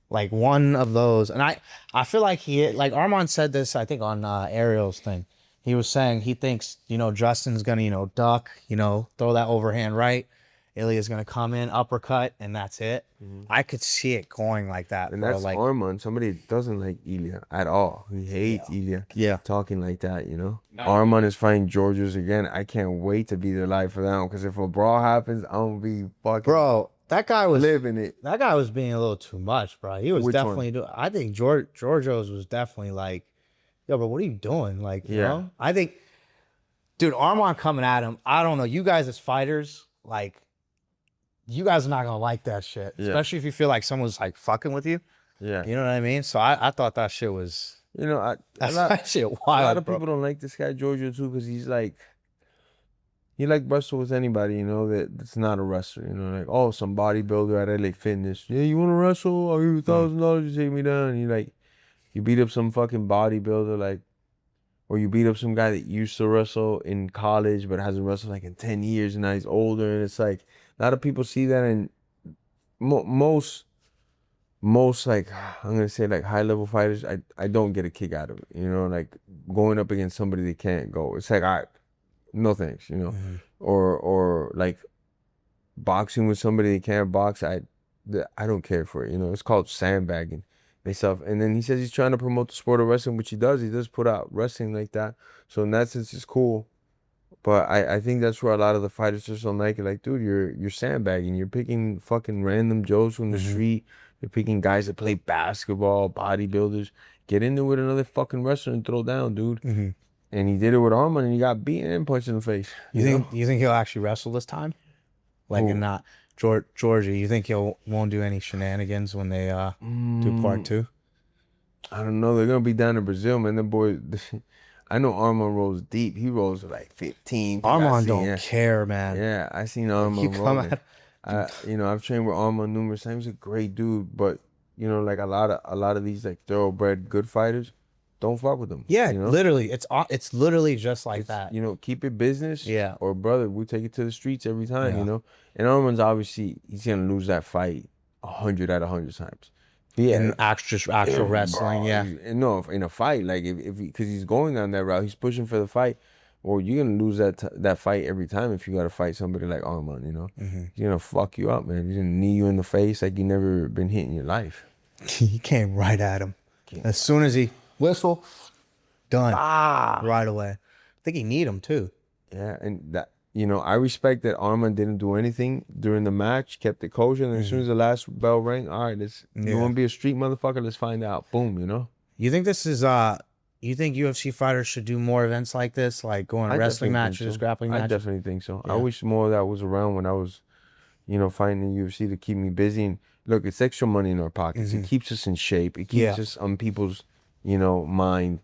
Like one of those, and I feel like Arman said this, I think on Ariel's thing. He was saying he thinks, you know, Justin's gonna, you know, duck, you know, throw that overhand right. Ilia's gonna come in, uppercut, and that's it. I could see it going like that. And bro. that's like Arman. Somebody that doesn't like Ilia at all. He hates Ilia. Yeah. Talking like that, you know. Arman is fighting Georgios again. I can't wait to be there live for that one. Because if a brawl happens, I'm gonna be fucking bro. That guy was living it. That guy was being a little too much, bro. He was definitely doing. I think Georgios was definitely like, yo, bro, what are you doing? Like, you know? I think, dude, Arman coming at him. I don't know. You guys as fighters, like, you guys are not gonna like that shit, especially if you feel like someone's like fucking with you. Yeah, you know what I mean. So I thought that shit was, you know, that shit wild. A lot of people don't like this guy Giorgio too because he's like, he like wrestle with anybody, you know, that's not a wrestler. You know, like, oh, some bodybuilder at LA Fitness. Yeah, you want to wrestle? I'll give you $1,000 to take me down. And you like, you beat up some fucking bodybuilder, like, or you beat up some guy that used to wrestle in college but hasn't wrestled like in 10 years and now he's older. And it's like, a lot of people see that, and most like, I'm gonna say like high level fighters, I don't get a kick out of it. You know, like going up against somebody they can't go. It's like, all right, no thanks. You know, or like boxing with somebody they can't box. I don't care for it. You know, it's called sandbagging. And then he says he's trying to promote the sport of wrestling, which he does. He does put out wrestling like that. So in that sense, it's cool. But I think that's where a lot of the fighters just don't like it. Like, dude, you're sandbagging. You're picking fucking random Joes from the street. You're picking guys that play basketball, bodybuilders. Get in there with another fucking wrestler and throw down, dude. And he did it with Arman, and he got beaten and punched in the face. You think he'll actually wrestle this time? Like, and not Georgia? You think won't do any shenanigans when they do part 2? I don't know. They're gonna be down in Brazil, man. The boy. I know Arman rolls deep. He rolls like 15. Arman don't care, man. Yeah, I seen Arman rolling. I've trained with Arman numerous times. He's a great dude, but you know, like a lot of these like thoroughbred good fighters, don't fuck with them. Yeah, you know? literally, it's literally just like that. You know, keep it business. Yeah. Or brother, we'll take it to the streets every time. Yeah. You know, and Arman's obviously he's gonna lose that fight 100 out of 100 times. Yeah, in actual wrestling, bro, yeah. No, in a fight, like if because he's going down that route, he's pushing for the fight. Or you're gonna lose that fight every time if you gotta fight somebody like Arman. You know, he's gonna fuck you up, man. He's gonna knee you in the face like you never been hit in your life. He came right at him. As soon as he whistle, done. Right away. I think he need him too. Yeah, and that. You know, I respect that Arman didn't do anything during the match, kept it kosher, and as soon as the last bell rang, all right, you want to be a street motherfucker? Let's find out. Boom, you know? You think this is, you think UFC fighters should do more events like this, like going to wrestling matches, grappling matches? I definitely think so. Yeah. I wish more of that was around when I was, you know, fighting in UFC to keep me busy. And look, it's extra money in our pockets. It keeps us in shape. It keeps us on people's, you know, mind.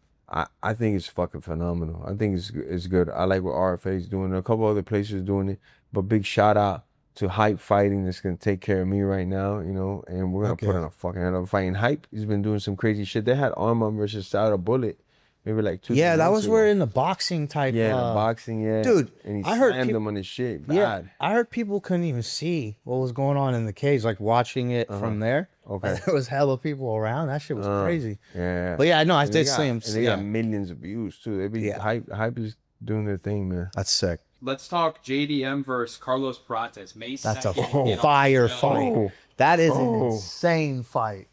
I think it's fucking phenomenal. I think it's good. I like what RFA's doing. A couple other places doing it. But big shout out to Hype Fighting that's going to take care of me right now, you know. And we're going to put on a fucking hell of a fight. And Hype has been doing some crazy shit. They had Arman versus Sarah Bullet maybe like 2. Yeah, that was ago. where in the boxing type. Yeah, the boxing, yeah. Dude, and he I heard slammed peop- him on his shit. Yeah, Bad. I heard people couldn't even see what was going on in the cage, like watching it from there. Okay. Like, there was hella people around. That shit was crazy. Yeah. But yeah, no, I And did they see him. And they Yeah, got millions of views too. They be hype is doing their thing, man. that's sick. Let's talk JDM versus Carlos Prates. May That's a 2nd. fire fight. Oh. That is an Oh. insane fight.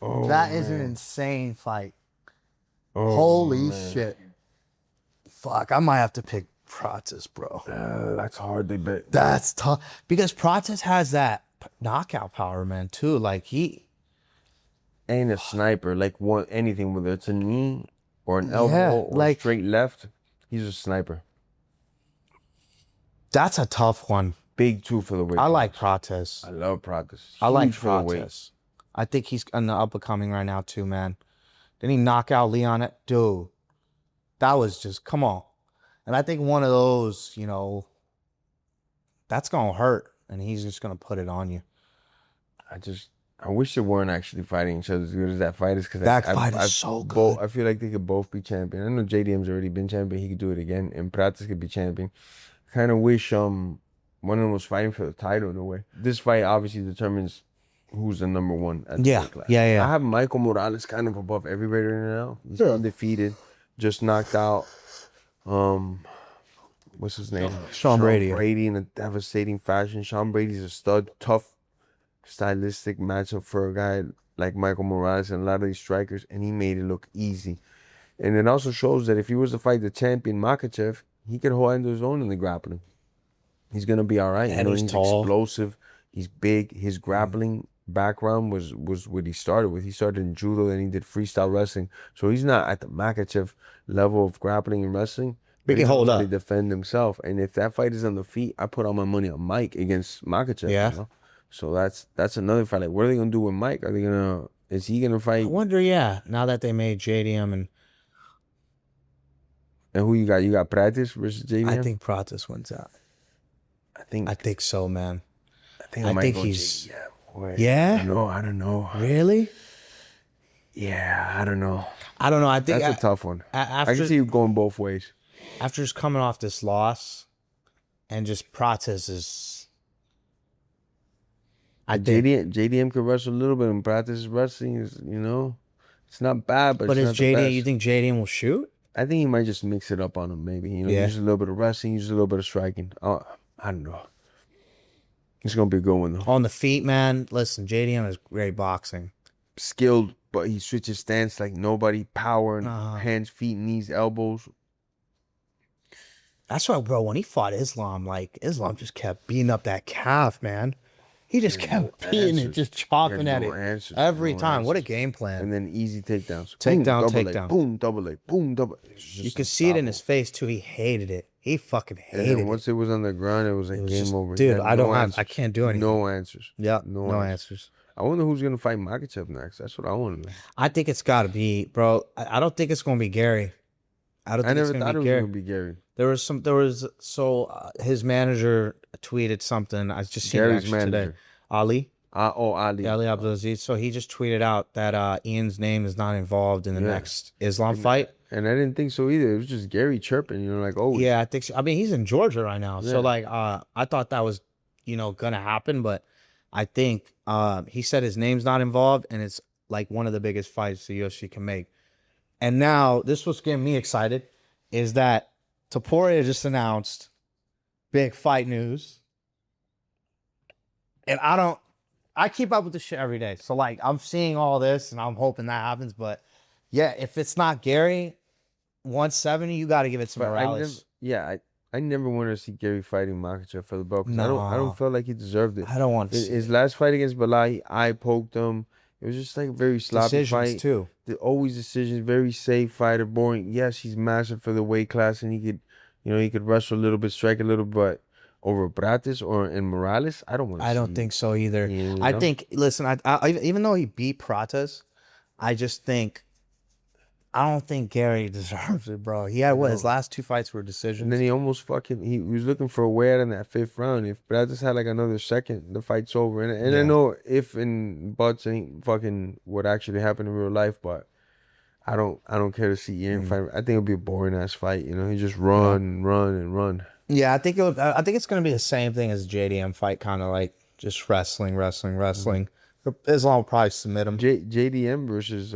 Oh, That is an insane fight. Holy shit. Fuck, I might have to pick Prates, bro. That's hard. They bet. That's tough. Because Prates has that knockout power, man, too. Like, he... Ain't a sniper. Like anything, whether it's a knee or an elbow or like- straight left, he's a sniper. That's a tough one. Big 2 for the weight. I like Prates. I love Prates. I like Huge for the weight. Prates. I think he's in the up and coming right now, too, man. Didn't he knock out Leon? Dude, that was just, come on. And I think one of those, you know, that's going to hurt. And he's just going to put it on you. I wish they weren't actually fighting each other as good as that fight is. Because That fight is so good. I feel like they could both be champion. I know JDM's already been champion. He could do it again. And Prates could be champion. I kind of wish one of them was fighting for the title in a way. This fight obviously determines who's the number one at the weight class. Yeah. I have Michael Morales kind of above everybody right now. He's undefeated. Just knocked out what's his name? Sean Brady. Brady in a devastating fashion. Sean Brady's a stud, tough, stylistic matchup for a guy like Michael Morales and a lot of these strikers, and he made it look easy. And it also shows that if he was to fight the champion Makhachev, he could hold his own in the grappling. He's gonna be all right. And he's tall. Explosive. He's big. His grappling background was what he started with. He started in judo, then he did freestyle wrestling. So he's not at the Makhachev level of grappling and wrestling. But he can hold up. Defend himself. And if that fight is on the feet, I put all my money on Mike against Makhachev. Yeah. You know? So that's another fight. Like, what are they gonna do with Mike? Is he gonna I fight? wonder, now that they made JDM and who you got? You got Prates versus JDM? I think Prates wins out. I think So, man. I might go he's... JDM. Wait, Yeah? No, I don't know. Really? Yeah, I don't know. I don't know. I think That's a tough one. I after, can see you going both ways. after just coming off this loss and just Prates is... I think... JDM could wrestle a little bit, and Prates wrestling is, it's not bad, but But it's is not the JDM... best. You think JDM will shoot? I think he might just mix it up on him, maybe. Yeah. Use a little bit of wrestling, use a little bit of striking. I don't know. It's gonna be a good one though. On the feet, man. Listen, JDM is great boxing. Skilled, but he switches stance like nobody. Power and Uh-huh. hands, feet, knees, elbows. That's why, bro, when he fought Islam, Islam just kept beating up that calf, man. He just kept beating it, answers. just chopping Yeah, at no it answers, every no time. What a answers. game plan. And then easy takedowns. Takedown, Boom, double leg, takedown. boom, double leg, boom, double. You could see it in his face, too. He hated it. He fucking And hated then it. once it was on the ground, it was like It was game just- over. dude, He had I don't have- answers. I can't do anything. No answers. Yeah, No no answers. answers. I wonder who's gonna fight Makhachev next. That's what I want to know. I think it's got to be, bro. I don't think it's going to be Gary. I don't I think never it's going thought to it be was Gary. gonna be Gary. His manager tweeted something. I just seen it Gary's actually manager. today. Ali Ali. Abdulaziz. So he just tweeted out that Ian's name is not involved in the Yeah. next Islam fight. And I didn't think so either. It was just Gary chirping, oh. Yeah, I think so. I mean, he's in Georgia right now. So Yeah. I thought that was, gonna happen, but I think he said his name's not involved, and it's like one of the biggest fights the UFC can make. And now this was getting me excited is that Topuria just announced big fight news. And I keep up with this shit every day. So I'm seeing all this and I'm hoping that happens. But yeah, if it's not Gary 170, you got to give it to But Morales. I never wanted to see Gary fighting Makhachev for the belt. 'Cause I No. don't feel like he deserved it. I don't want to see His last fight against Belal, I poked him. It was just like a very sloppy decisions fight. too. Always decisions, very safe fighter, boring. Yes, he's massive for the weight class, and he could wrestle a little bit, strike a little, but over Prates or in Morales, I don't want to. I don't think so either. You I know? think, listen, I even though he beat Prates, I don't think Gary deserves it, bro. He had his last two fights were decisions. And then he almost he was looking for a way out in that fifth round. If Prates had like another second, the fight's over. And I know if and buts ain't fucking what actually happened in real life, but I don't care to see Ian fight. I think it'll be a boring ass fight. You know, he just run, run, and run. Yeah, I think it's gonna be the same thing as a JDM fight, kind of like just wrestling. Islam will probably submit him. JDM versus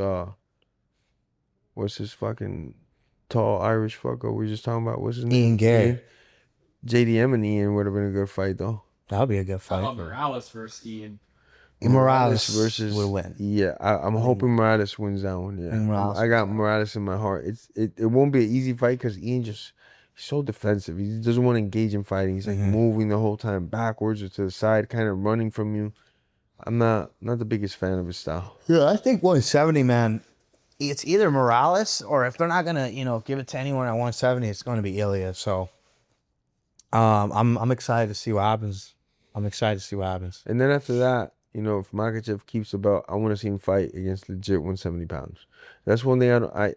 what's his fucking tall Irish fucker we just talking about? What's his name? Ian Gary. JDM and Ian would have been a good fight though. That would be a good I fight. love Morales versus Ian. Morales versus will win. Yeah, I'm hoping Morales wins that one. Yeah, I got Morales in my heart. It won't be an easy fight because Ian he's so defensive. He doesn't want to engage in fighting. He's like moving the whole time backwards or to the side, kind of running from you. I'm not the biggest fan of his style. Yeah, I think 170, man. It's either Morales or if they're not gonna, give it to anyone at 170, it's going to be Ilia. So, I'm excited to see what happens. And then after that, if Makhachev keeps the belt, I want to see him fight against legit 170 pounds. That's one thing I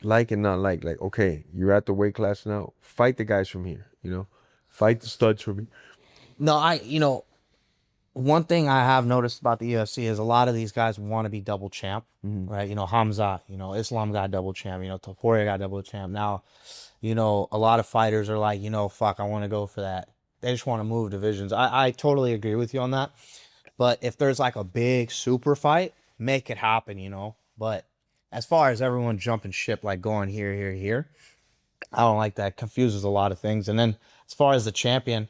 like and not like. Like, okay, you're at the weight class now. Fight the guys from here. Fight the studs from here. No, one thing I have noticed about the UFC is a lot of these guys want to be double champ, right? Khamzat, Islam got double champ, Topuria got double champ. Now, a lot of fighters are like, fuck, I want to go for that. They just want to move divisions. I totally agree with you on that. But if there's like a big super fight, make it happen, But as far as everyone jumping ship, like going here, I don't like that. It confuses a lot of things. And then as far as the champion,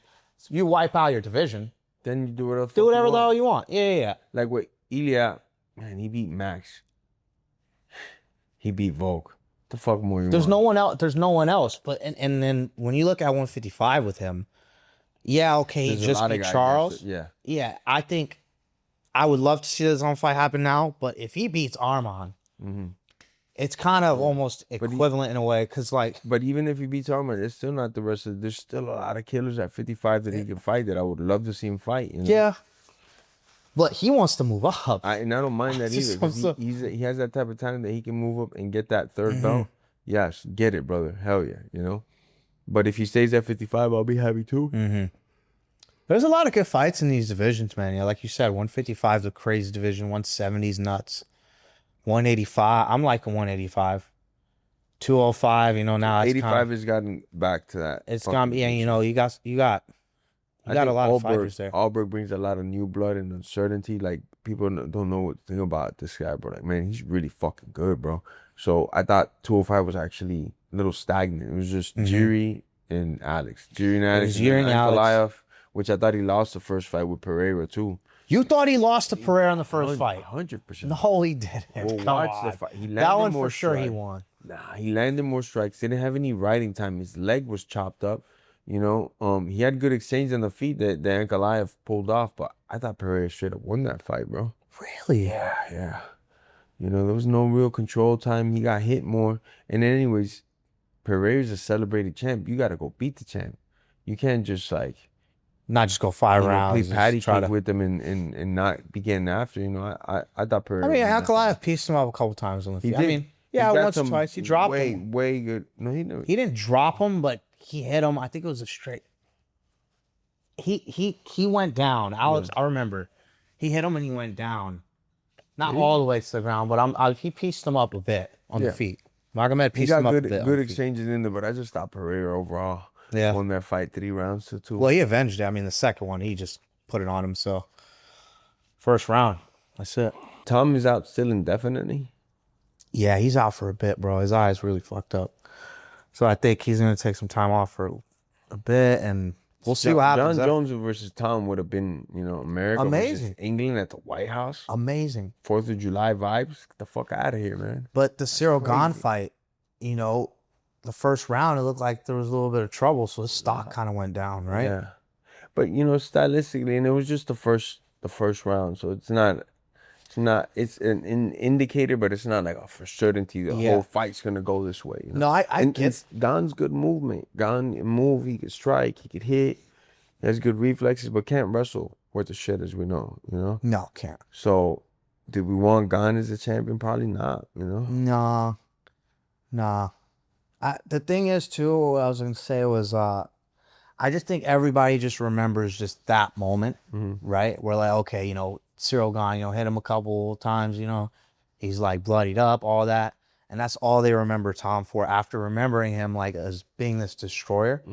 you wipe out your division. Then you do whatever. Do whatever the hell you want. Yeah. Like with Ilia, man, he beat Max. He beat Volk. The fuck more you There's want? no one else. There's no one else. But and then when you look at 155 with him, yeah, okay, he just beat Charles. Yeah. I think I would love to see this on fight happen now. But if he beats Arman, it's kind of almost equivalent in a way, because But even if he beats Arman, it's still not the rest of. There's still a lot of killers at 55 that he can fight that I would love to see him fight. Yeah. But he wants to move up. And I don't mind that either. 'Cause he has that type of talent that he can move up and get that third belt. Yes, get it, brother. Hell yeah, But if he stays at 55, I'll be happy too. There's a lot of good fights in these divisions, man. Yeah, like you said, 155 is a crazy division. 170 is nuts. 185, I'm liking 185. 205, now it's 85 has gotten back to that. It's gonna be, you got a lot of fighters there. Alberg brings a lot of new blood and uncertainty. Like, people don't know what to think about this guy, bro. Like, man, he's really fucking good, bro. So I thought 205 was actually a little stagnant. It was just Jiri and Alex. Jiri and Alex. Jiri and Alex. Which I thought he lost the first fight with Pereira too. You thought he lost to Pereira in the first fight? 100%. No, he didn't. Well, watch the fight. He landed that one more for sure strikes. he won. Nah, he landed more strikes. Didn't have any riding time. His leg was chopped up. He had good exchange on the feet that Ankalaev pulled off, but I thought Pereira straight up won that fight, bro. Really? Yeah. There was no real control time. He got hit more. And anyways, Pereira's a celebrated champ. You got to go beat the champ. You can't just not just go 5 rounds. Play patty cake with them and not be getting after. I thought Pereira. I mean, Ankalaev pieced him up a couple times on the feet. I mean, once or twice. He dropped him. Way good. No, he never. He didn't drop him, but he hit him. I think it was a straight. He went down. Alex, I remember. He hit him and he went down. Not all the way to the ground, but he pieced him up a bit on the feet. Magomed pieced him up a bit. Good exchanges in there, but I just thought Pereira overall won that fight 3 rounds to 2. Well, he avenged it. I mean, the second one, he just put it on him. So, first round, that's it. Tom is out still indefinitely? Yeah, he's out for a bit, bro. His eye's really fucked up. So I think he's going to take some time off for a bit, and we'll see what happens. Jon Jones versus Tom would have been, America versus England at the White House. Amazing. 4th of July vibes. Get the fuck out of here, man. But the Cyril Gane fight, the first round, it looked like there was a little bit of trouble, so his stock kind of went down, right? Yeah. But, stylistically, and it was just the first round, so it's an indicator, but it's not like a for certainty the whole fight's gonna go this way. No, I get Gane's good movement. Gane can move, he could strike, he could hit, he has good reflexes, but can't wrestle worth the shit, as we know, No, can't. So, did we want Gane as a champion? Probably not, Nah. The thing is, too, what I was gonna say was, I just think everybody just remembers just that moment, right? Where like, okay, Cyril Gane, hit him a couple times, he's like bloodied up, all that. And that's all they remember Tom for after remembering him like as being this destroyer.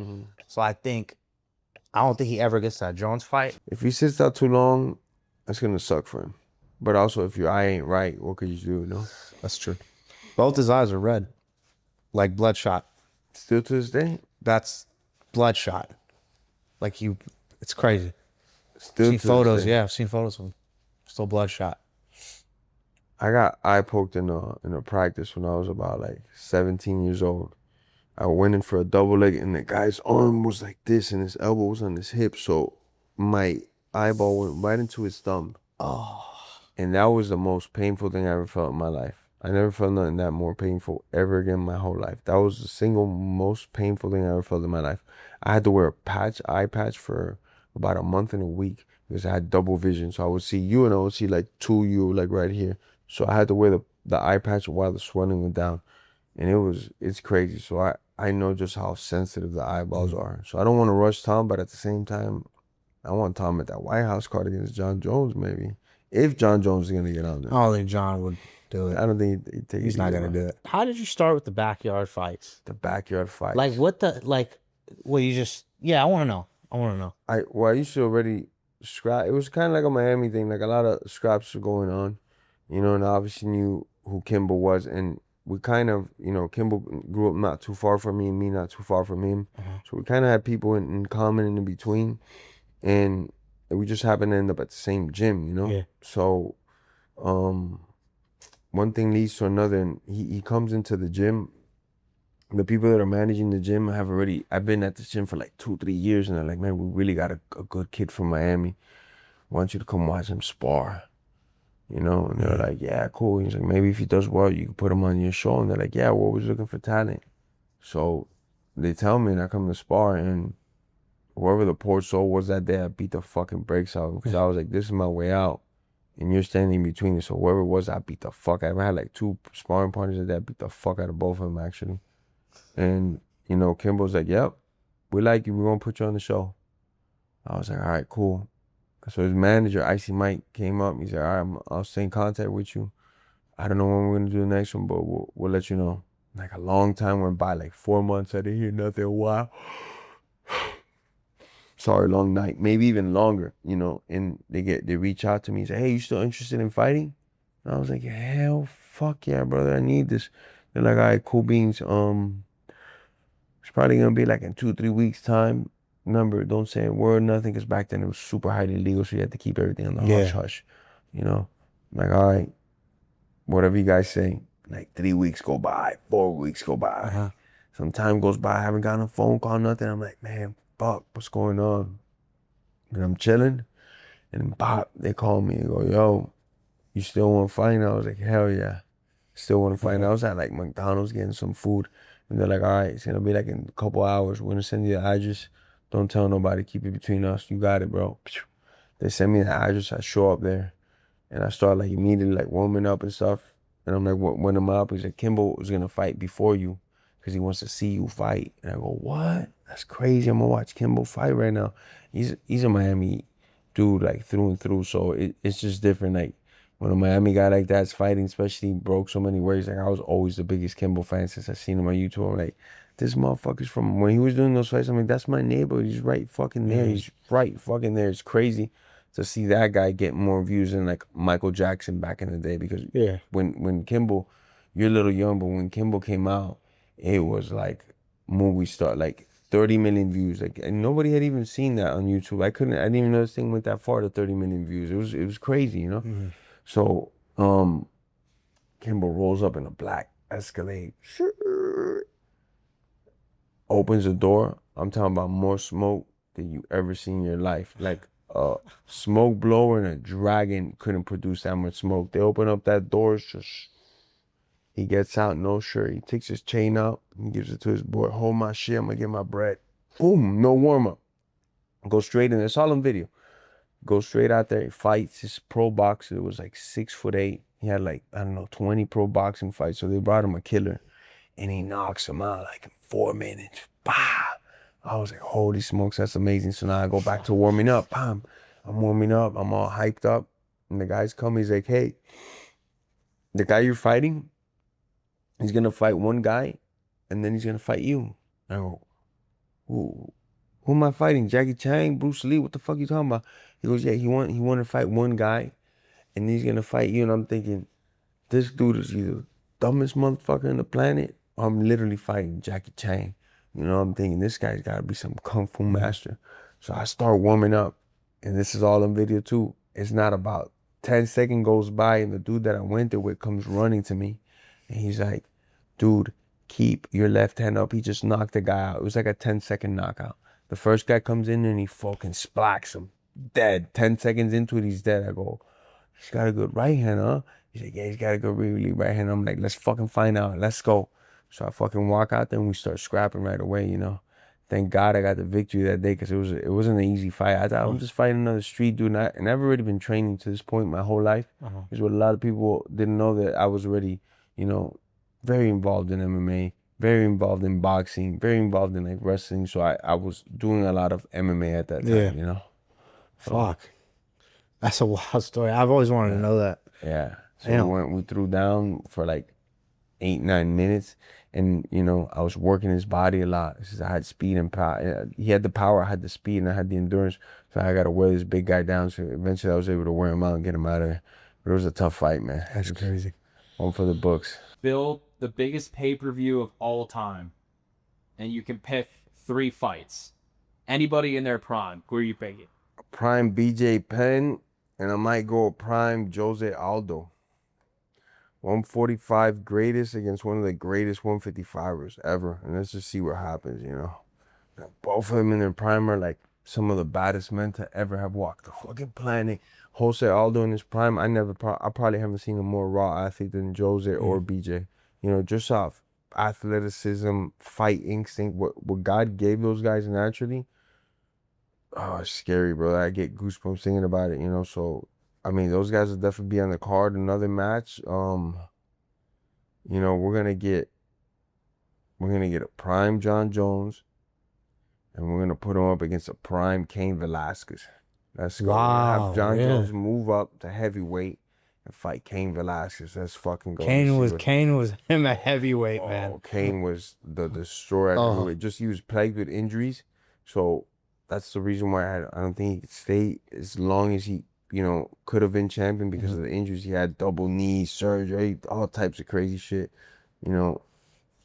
So I don't think he ever gets that Jones fight. If he sits out too long, that's gonna suck for him. But also, if your eye ain't right, what could you do? No, That's true. Both his eyes are red, like bloodshot. still to this day, That's bloodshot. Like it's crazy. still Seen to this photos, day. yeah, I've seen photos of him. Still bloodshot. I got eye poked in a practice when I was about like 17 years old. I went in for a double leg, and the guy's arm was like this, and his elbow was on his hip, so my eyeball went right into his thumb. Oh, And that was the most painful thing I ever felt in my life. I never felt nothing that more painful ever again in my whole life. That was the single most painful thing I ever felt in my life. I had to wear eye patch for about a month and a week because I had double vision. So I would see you and I would see like two you like right here. So I had to wear the eye patch while the swelling went down. And it's crazy. So I know just how sensitive the eyeballs are. So I don't want to rush Tom, but at the same time, I want Tom at that White House card against Jon Jones, maybe. If Jon Jones is going to get on there. I don't think John would do it. I don't think he'd take He's not gonna do it. How did you start with the backyard fights? The backyard fight. Like what the like? Well, you just I want to know. I used to already scrap. It was kind of like a Miami thing. Like a lot of scraps were going on, you know, and I obviously knew who Kimbo was. And we kind of, you know, Kimbo grew up not too far from me and me not too far from him. So we kind of had people in common and in between. And we just happened to end up at the same gym, you know? Yeah. So, one thing leads to another, and he comes into the gym. The people that are managing the gym I've been at this gym for like 2-3 years, and they're like, man, we really got a good kid from Miami. I want you to come watch him spar, you know? And they're like, yeah, cool. He's like, maybe if he does well, you can put him on your show. And they're like, yeah, we're always looking for talent. So they tell me, and I come to spar, and whoever the poor soul was that day, I beat the fucking brakes out because I was like, this is my way out. And you're standing between us. So whoever it was, I beat the fuck out of him. I had like 2 sparring partners that I beat the fuck out of both of them, actually. And, you know, Kimbo's like, yep, we like you. We're going to put you on the show. I was like, all right, cool. So his manager, Icy Mike, came up. He said, all right, I'll stay in contact with you. I don't know when we're going to do the next one, but we'll let you know. Like a long time went by, like 4 months. I didn't hear nothing. A while. Sorry, long night, maybe even longer, you know, and they reach out to me and say, hey, you still interested in fighting? And I was like, hell, fuck yeah, brother, I need this. They're like, all right, cool beans. It's probably gonna be like in 2-3 weeks time. Remember, don't say a word, nothing, because back then it was super highly illegal, so you had to keep everything on the hush hush, you know. I'm like, all right, whatever you guys say. Like 3 weeks go by, 4 weeks go by. Some time goes by, I haven't gotten a phone call, nothing. I'm like, man, fuck, what's going on? And I'm chilling, and pop, they call me and go, yo, you still want to fight? And I was like, hell yeah, still want to fight. And I was at like McDonald's getting some food, and they're like, all right, it's gonna be like in a couple hours. We're gonna send you the address. Don't tell nobody, keep it between us. You got it, bro. They send me the address. I show up there, and I start like immediately like warming up and stuff. And I'm like, when am I up? He's like, Kimbo was gonna fight before you, because he wants to see you fight. And I go, what? That's crazy. I'm gonna watch Kimbo fight right now. He's a Miami dude, like through and through. So it's just different. Like when a Miami guy like that's fighting, especially broke so many ways. Like I was always the biggest Kimbo fan since I seen him on YouTube. I'm like, this motherfucker's from when he was doing those fights. I'm like, that's my neighbor. He's right fucking there. He's right fucking there. It's crazy to see that guy get more views than like Michael Jackson back in the day. Because when Kimbo, you're a little young, but when Kimbo came out, it was like movie star, like 30 million views. Like, and nobody had even seen that on YouTube. I didn't even know this thing went that far to 30 million views. It was crazy, you know? So, Kimbo rolls up in a black Escalade, opens the door. I'm talking about more smoke than you ever seen in your life. Like a smoke blower and a dragon couldn't produce that much smoke. They open up that door, it's just, he gets out, no shirt. He takes his chain out and gives it to his boy. Hold my shit, I'm gonna get my bread. Boom, no warm-up. Go straight in. It's all on video. Go straight out there. He fights. His pro boxer, it was like 6'8". He had like, I don't know, 20 pro boxing fights. So they brought him a killer. And he knocks him out like in 4 minutes. Bah! I was like, holy smokes, that's amazing. So now I go back to warming up. Bam! I'm warming up. I'm all hyped up. And the guys come. He's like, hey, the guy you're fighting, He's gonna fight one guy, and then he's gonna fight you. I go, who am I fighting? Jackie Chan, Bruce Lee? What the fuck you talking about? He goes, yeah, he wanted to fight one guy, and he's gonna fight you. And I'm thinking, this dude is either the dumbest motherfucker on the planet, or I'm literally fighting Jackie Chan. You know, I'm thinking this guy's gotta be some kung fu master. So I start warming up, and this is all on video too. It's not about 10 seconds goes by, and the dude that I went there with comes running to me, and he's like, dude, keep your left hand up. He just knocked the guy out. It was like a 10-second knockout. The first guy comes in and he fucking splacks him. Dead. 10 seconds into it, he's dead. I go, he's got a good right hand, huh? He's like, yeah, he's got a good really right hand. I'm like, let's fucking find out. Let's go. So I fucking walk out there and we start scrapping right away, you know. Thank God I got the victory that day because it wasn't an easy fight. I thought I'm just fighting another street dude. And I've already been training to this point my whole life. Is what a lot of people didn't know, that I was already, you know, very involved in MMA, very involved in boxing, very involved in like wrestling. So I was doing a lot of MMA at that time, you know. So, fuck. That's a wild story. I've always wanted to know that. yeah. So we threw down for like 8-9 minutes, and you know, I was working his body a lot. I had speed and power. He had the power, I had the speed, and I had the endurance. So I got to wear this big guy down. So eventually I was able to wear him out and get him out of there. But it was a tough fight, man. That's crazy. One for the books. Build the biggest pay-per-view of all time, and you can pick 3 fights. Anybody in their prime, who are you picking? Prime BJ Penn, and I might go prime Jose Aldo. 145 greatest against one of the greatest 155ers ever. And let's just see what happens, you know. Both of them in their prime are like some of the baddest men to ever have walked the fucking planet. Jose Aldo in his prime, I probably haven't seen a more raw athlete than Jose or BJ. You know, just off athleticism, fight instinct, what God gave those guys naturally. Oh, it's scary, bro. I get goosebumps thinking about it, you know. So I mean, those guys will definitely be on the card. Another match, you know, we're gonna get a prime Jon Jones, and we're gonna put him up against a prime Cain Velasquez. Let's go. Wow, have Jon Jones move up to heavyweight and fight Cain Velasquez. Let's fucking go. Cain was him a heavyweight, man. Cain was the destroyer at heavyweight. Just he was plagued with injuries, so that's the reason why I don't think he could stay as long as he, you know, could have been champion because of the injuries. He had double knee surgery, all types of crazy shit. You know,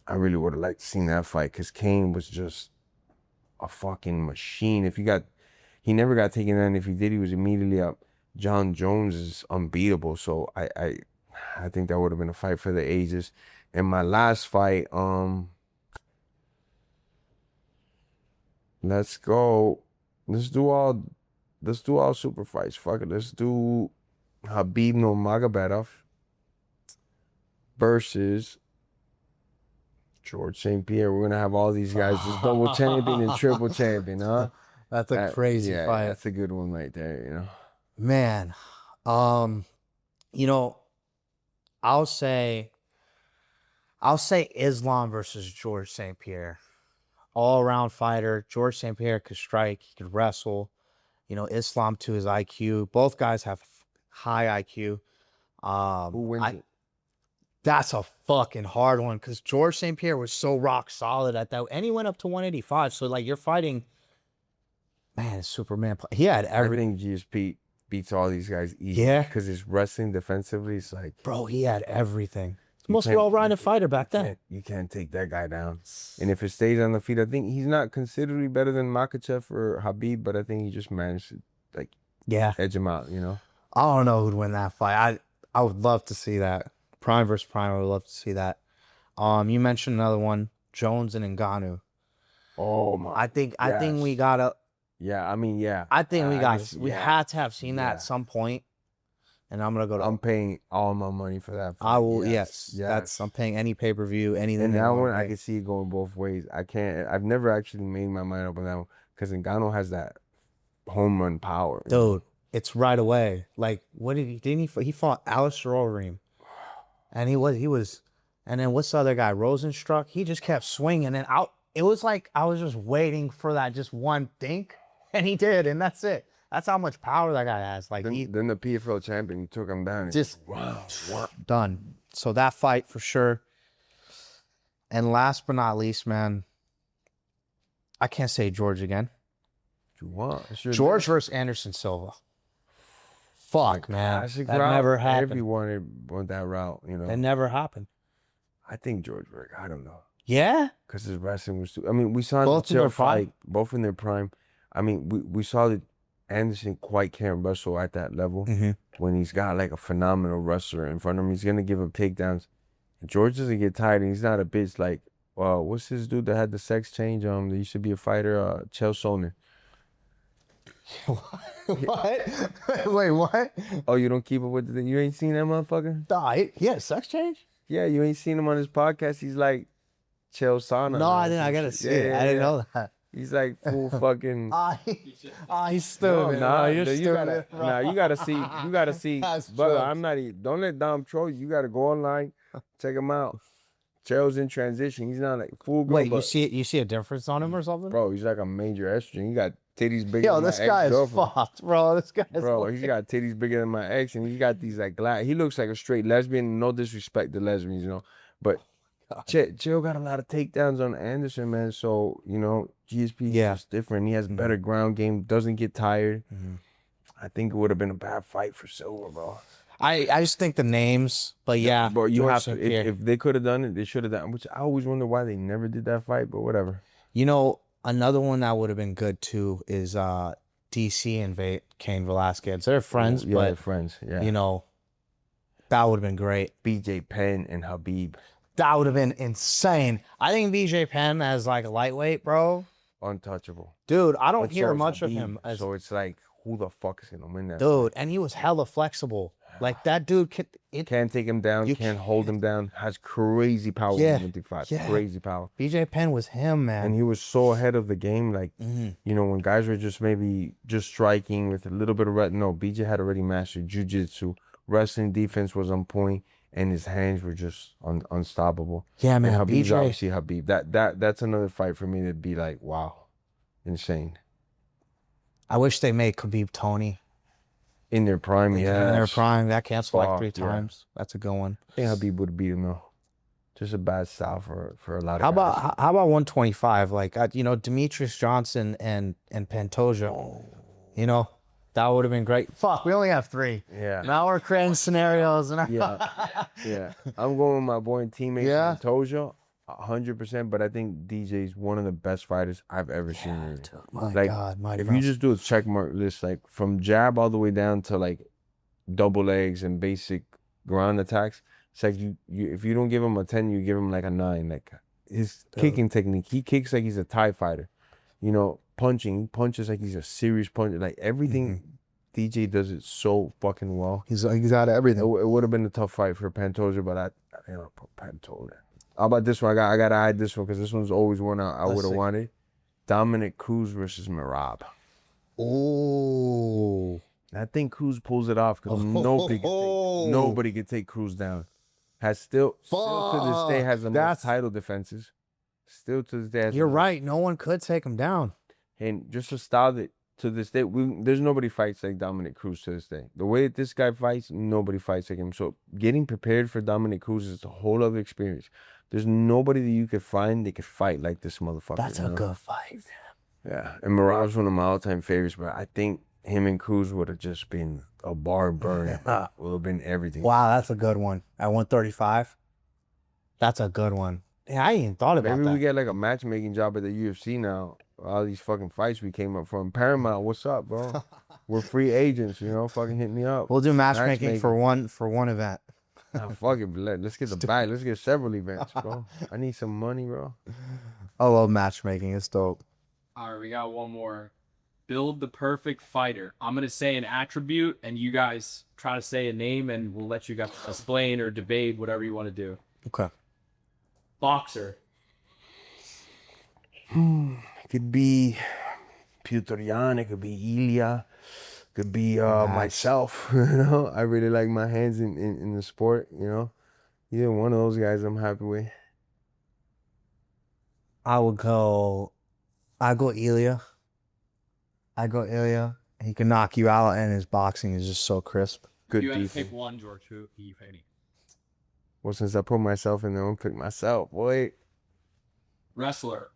I really would have liked to seen that fight because Cain was just a fucking machine. He never got taken down. If he did, he was immediately up. Jon Jones is unbeatable. So I think that would have been a fight for the ages. And my last fight, let's go. Let's do all super fights. Fuck it. Let's do Khabib Nurmagomedov versus George St. Pierre. We're gonna have all these guys just double champion and triple champion, huh? That's a crazy fight. That's a good one right there, you know. Man, you know, I'll say Islam versus George St. Pierre. All-around fighter. George St. Pierre could strike, he could wrestle. You know, Islam to his IQ. Both guys have high IQ. Who wins it? That's a fucking hard one because George St. Pierre was so rock solid at that. And he went up to 185. So, like, you're fighting, man, Superman. He had everything. I think GSP beats all these guys easy. Yeah. Because his wrestling defensively is like... Bro, he had everything. He's the most well-rounded fighter back then. You can't take that guy down. And if it stays on the feet, I think he's not considerably better than Makhachev or Khabib, but I think he just managed to, like, edge him out, you know? I don't know who'd win that fight. I would love to see that. Prime versus Prime, I would love to see that. You mentioned another one, Jones and Ngannou. Oh, my. I think we gotta... Yeah, I mean, yeah. I think we had to have seen that at some point. And I'm gonna go to. I'm paying all my money for that fight. I will. Yes. I'm paying any pay-per-view, anything. And that one, I can see it going both ways. I've never actually made my mind up on that one because Ngannou has that home run power. Dude, it's right away. Like, what did he fought Alistair Overeem, and he was, and then what's the other guy? Rosenstruck. He just kept swinging, and it was like I was just waiting for that just one dink, and he did, and that's it. That's how much power that guy has. Like then the PFL champion, he took him down. Just done. So that fight for sure. And last but not least, man, I can't say George again. You want George versus Anderson Silva. Fuck, man. Classic That route. never happened. Everyone went that route, you know. That never happened. I think George Berg. I don't know. Yeah? Because his wrestling was too. I mean, we saw Both in the their fight, prime. both in their prime. I mean, we saw that Anderson quite can't wrestle at that level. When he's got like a phenomenal wrestler in front of him, he's gonna give him takedowns. And George doesn't get tired, and he's not a bitch like, what's this dude that had the sex change? That used to be a fighter, Chael Sonnen. What? Wait, what? Oh, you don't keep up with you ain't seen that motherfucker? Yeah, sex change? Yeah, you ain't seen him on his podcast. He's like Chael Sonnen. No, I didn't. I gotta see it. I didn't know that. He's like full fucking. He's stupid. Nah, you're you stupid. gotta, you gotta see. You gotta see. That's Brother, jokes. I'm not. Don't let Dom troll you. You gotta go online, check him out. Chael's in transition. He's not like full. Wait, you see a difference on him or something? Bro, he's like a major estrogen. He got titties bigger. Yo, than this my guy is ex-girlfriend. fucked, bro. This guy is Bro, he's got titties bigger than my ex, and he got these like he looks like a straight lesbian. No disrespect to lesbians, you know, but Chael got a lot of takedowns on Anderson, man. So you know, GSP is just different. He has better ground game. Doesn't get tired. I think it would have been a bad fight for Silva, bro. I just think the names, but yeah. Bro, you George have St. to. Pierre. If they could have done it, they should have done. Which I always wonder why they never did that fight, but whatever. You know, another one that would have been good too is DC and Cain Velasquez. They're friends, Yeah, but friends. Yeah, you know, that would have been great. BJ Penn and Khabib. That would have been insane. I think BJ Penn as like a lightweight, bro. Untouchable. Dude, I don't But hear so is much of Khabib. him as So it's like, who the fuck is gonna win that? dude, and he was hella flexible. Like that dude Can't take him down. You Can't hold him down. Has crazy power. Yeah, 155. yeah. Crazy power. BJ Penn was him, man. And he was so ahead of the game. Like, you know, when guys were just maybe just striking with a little bit of no, BJ had already mastered jiu-jitsu. Wrestling defense was on point, and his hands were just unstoppable. Yeah, man. And Khabib's BJ. obviously Khabib. That's another fight for me to be like, wow, insane. I wish they made Khabib Tony. In their prime, yeah. In their prime, that canceled like Fuck, 3 yeah. times. That's a good one. I think Khabib would have beat him though. Just a bad style for a lot of How guys. about 125? Like you know, Demetrius Johnson and Pantoja. You know, that would have been great. Fuck, we only have 3. Yeah. Now we're creating scenarios and Yeah. I'm going with my boy and teammate Yeah. Pantoja, 100%. But I think DJ's one of the best fighters I've ever seen. Really. my Like, God, my if you just do a check mark list, like from jab all the way down to like double legs and basic ground attacks, it's like you if you don't give him a 10, you give him like a 9. Like his kicking technique, he kicks like he's a Thai fighter. You know, he punches like he's a serious puncher. Like everything, DJ does it so fucking well. he's out of everything. It would have been a tough fight for Pantoja, but I think I'll put Pantoja. How about this one? I gotta hide this one because this one's always one I would have wanted. Dominic Cruz versus Merab. Oh, I think Cruz pulls it off because nobody can take Cruz down. Still to this day has the most title defenses. Still to this day. you're right. No one could take him down. And just a style that to this day, there's nobody fights like Dominic Cruz to this day. The way that this guy fights, nobody fights like him. So getting prepared for Dominic Cruz is a whole other experience. There's nobody that you could find that could fight like this motherfucker. That's a good fight. Yeah, and Merab's one of my all-time favorites, but I think him and Cruz would have just been a bar burner. Would have been everything. Wow, that's a good one. At 135, that's a good one. Yeah, I ain't even thought about Maybe that. we get like a matchmaking job at the UFC now. All these fucking fights we came up from. Paramount, what's up, bro? We're free agents, you know. Fucking hit me up. We'll do matchmaking for one event. Nah, fuck it, let's get the bag. Let's get several events, bro. I need some money, bro. I love matchmaking. It's dope. All right, we got one more. Build the perfect fighter. I'm going to say an attribute, and you guys try to say a name, and we'll let you guys explain or debate whatever you want to do. Okay. Boxer. It could be Putorian, it could be Ilia, it could be myself. You know, I really like my hands in the sport. You know, either one of those guys, I'm happy with. I go Ilia. He can knock you out, and his boxing is just so crisp. Good You had to defense. pick one, George. Who are you picking? Well, since I put myself in there, I'm gonna pick myself, boy. Wrestler.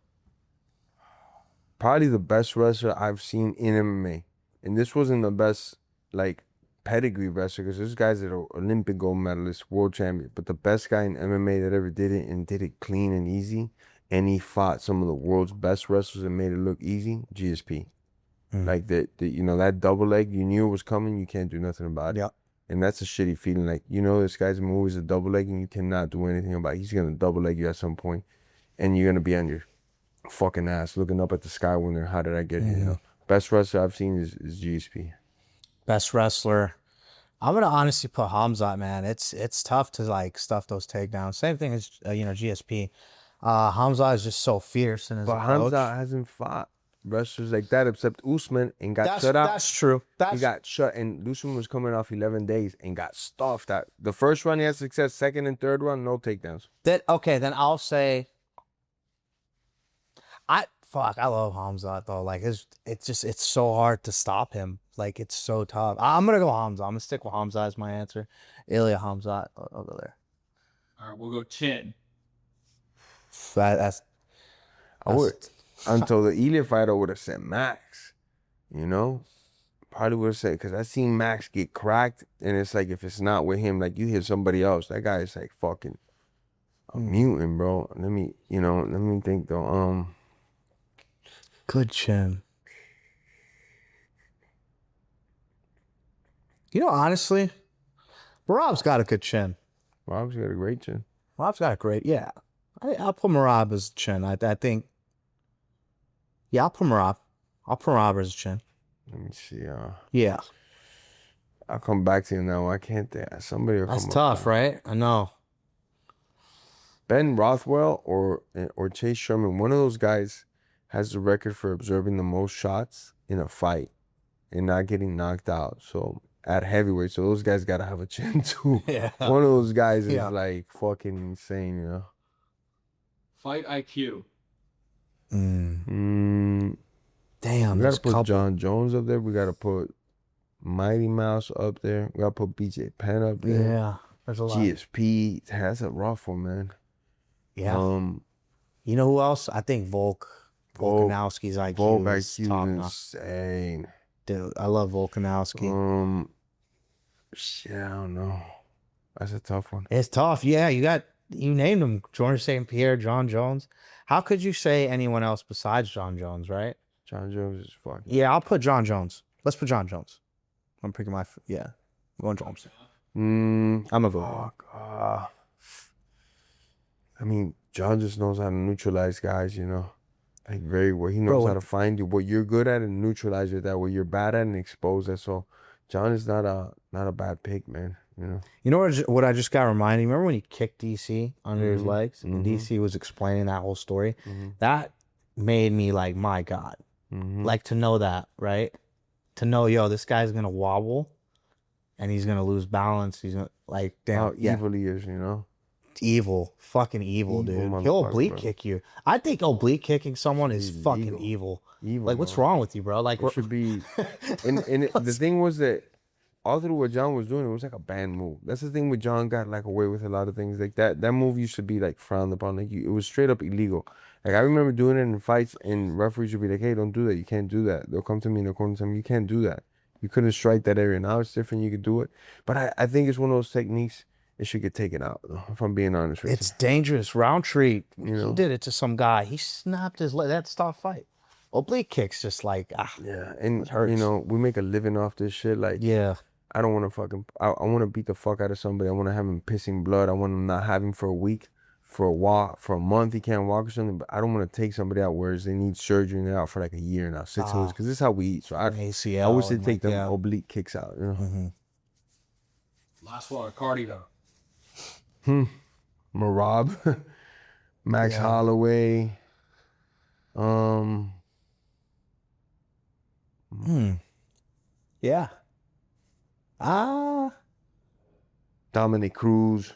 Probably the best wrestler I've seen in MMA. And this wasn't the best, like, pedigree wrestler, because this guy's an Olympic gold medalist, world champion. But the best guy in MMA that ever did it, and did it clean and easy, and he fought some of the world's best wrestlers and made it look easy, GSP. Like, that double leg, you knew it was coming, you can't do nothing about it. Yep. And that's a shitty feeling. Like, this guy's move is a double leg, and you cannot do anything about it. He's going to double leg you at some point, and you're going to be on your fucking ass looking up at the sky wondering, how did I get here? Best wrestler I've seen is GSP. Best wrestler. I'm gonna honestly put Khamzat, man. It's tough to like stuff those takedowns. Same thing as GSP. Khamzat is just so fierce in his But approach. Khamzat hasn't fought wrestlers like that except Usman, and got shut out. That's true. He got shut, and Usman was coming off 11 days and got stuffed. That the first run he had success, second and third run no takedowns. Then I'll say. I love Khamzat though. Like it's so hard to stop him. Like it's so tough. I'm gonna go Khamzat. I'm gonna stick with Khamzat as my answer. Ilia Khamzat. I'll go there. All right, we'll go chin. That's I would until the Ilia fight. I would have said Max. Probably would have said, because I seen Max get cracked, and it's like, if it's not with him, like, you hit somebody else. That guy is like fucking a mutant, bro. Let me think though. good chin. Honestly, Marab's got a good chin. Rob's got a great chin. Marab's got a great, yeah. I'll put Marab as chin. I think, yeah, I'll put Marab. I'll put Marab as chin. Let me see. Yeah. I'll come back to you now. I can't think. Somebody will That's come tough, up. right? I know. Ben Rothwell or Chase Sherman, one of those guys has the record for observing the most shots in a fight and not getting knocked out. So at heavyweight, so those guys gotta have a chin too. Yeah. One of those guys is Yeah. like fucking insane, Fight IQ. Damn. We There's gotta a put couple. Jon Jones up there. We gotta put Mighty Mouse up there. We gotta put BJ Penn up there. Yeah. There's a lot. GSP. That's a rough one, man. Yeah. You know who else? I think Volkanovski's IQ is IQ top is notch. insane. Dude, I love Volkanovski. Shit, I don't know. That's a tough one. It's tough. Yeah, you named him. George St. Pierre, Jon Jones. How could you say anyone else besides Jon Jones, right? Jon Jones is fucking. Yeah, I'll put Jon Jones. Let's put Jon Jones. I'm picking I'm going Jones. I'm gonna go. Fuck. I mean, Jon just knows how to neutralize guys, like very well. He knows how to find you what you're good at and neutralize it that, what you're bad at, and expose that. So Jon is not a bad pick, man. You know what I just got reminded? Remember when he kicked DC under his legs? And DC was explaining that whole story? That made me like, my God. Like to know that, right? To know, this guy's going to wobble and he's going to lose balance. He's going to, like, damn. How evil he is, Evil. Fucking evil, dude. He'll oblique kick you. I think oblique kicking someone is fucking evil. Like, what's wrong with you, bro? Like, it should be. The thing was that all through what Jon was doing, it was like a banned move. That's the thing with Jon, got like away with a lot of things like that. That move used to be like frowned upon. Like it was straight up illegal. Like I remember doing it in fights, and referees would be like, "Hey, don't do that. You can't do that." They'll come to me and they'll come to me, "You can't do that. You couldn't strike that area." Now it's different. You could do it, but I think it's one of those techniques. It should get taken out, though, if I'm being honest with you. It's dangerous. Roundtree, You know? he did it to some guy. He snapped his leg. That stopped fight. Oblique kicks just like, Yeah, and it hurts. we make a living off this shit. Like, yeah. I don't want to fucking. I want to beat the fuck out of somebody. I want to have him pissing blood. I want to not have him for a week, for a walk, for a month. He can't walk or something. But I don't want to take somebody out where they need surgery and they're out for like a year now, 6 months. Because this is how we eat. So I ACL. wish they and take like, them oblique kicks out. Last one, cardio. Marab, Max Holloway, Yeah. Dominic Cruz.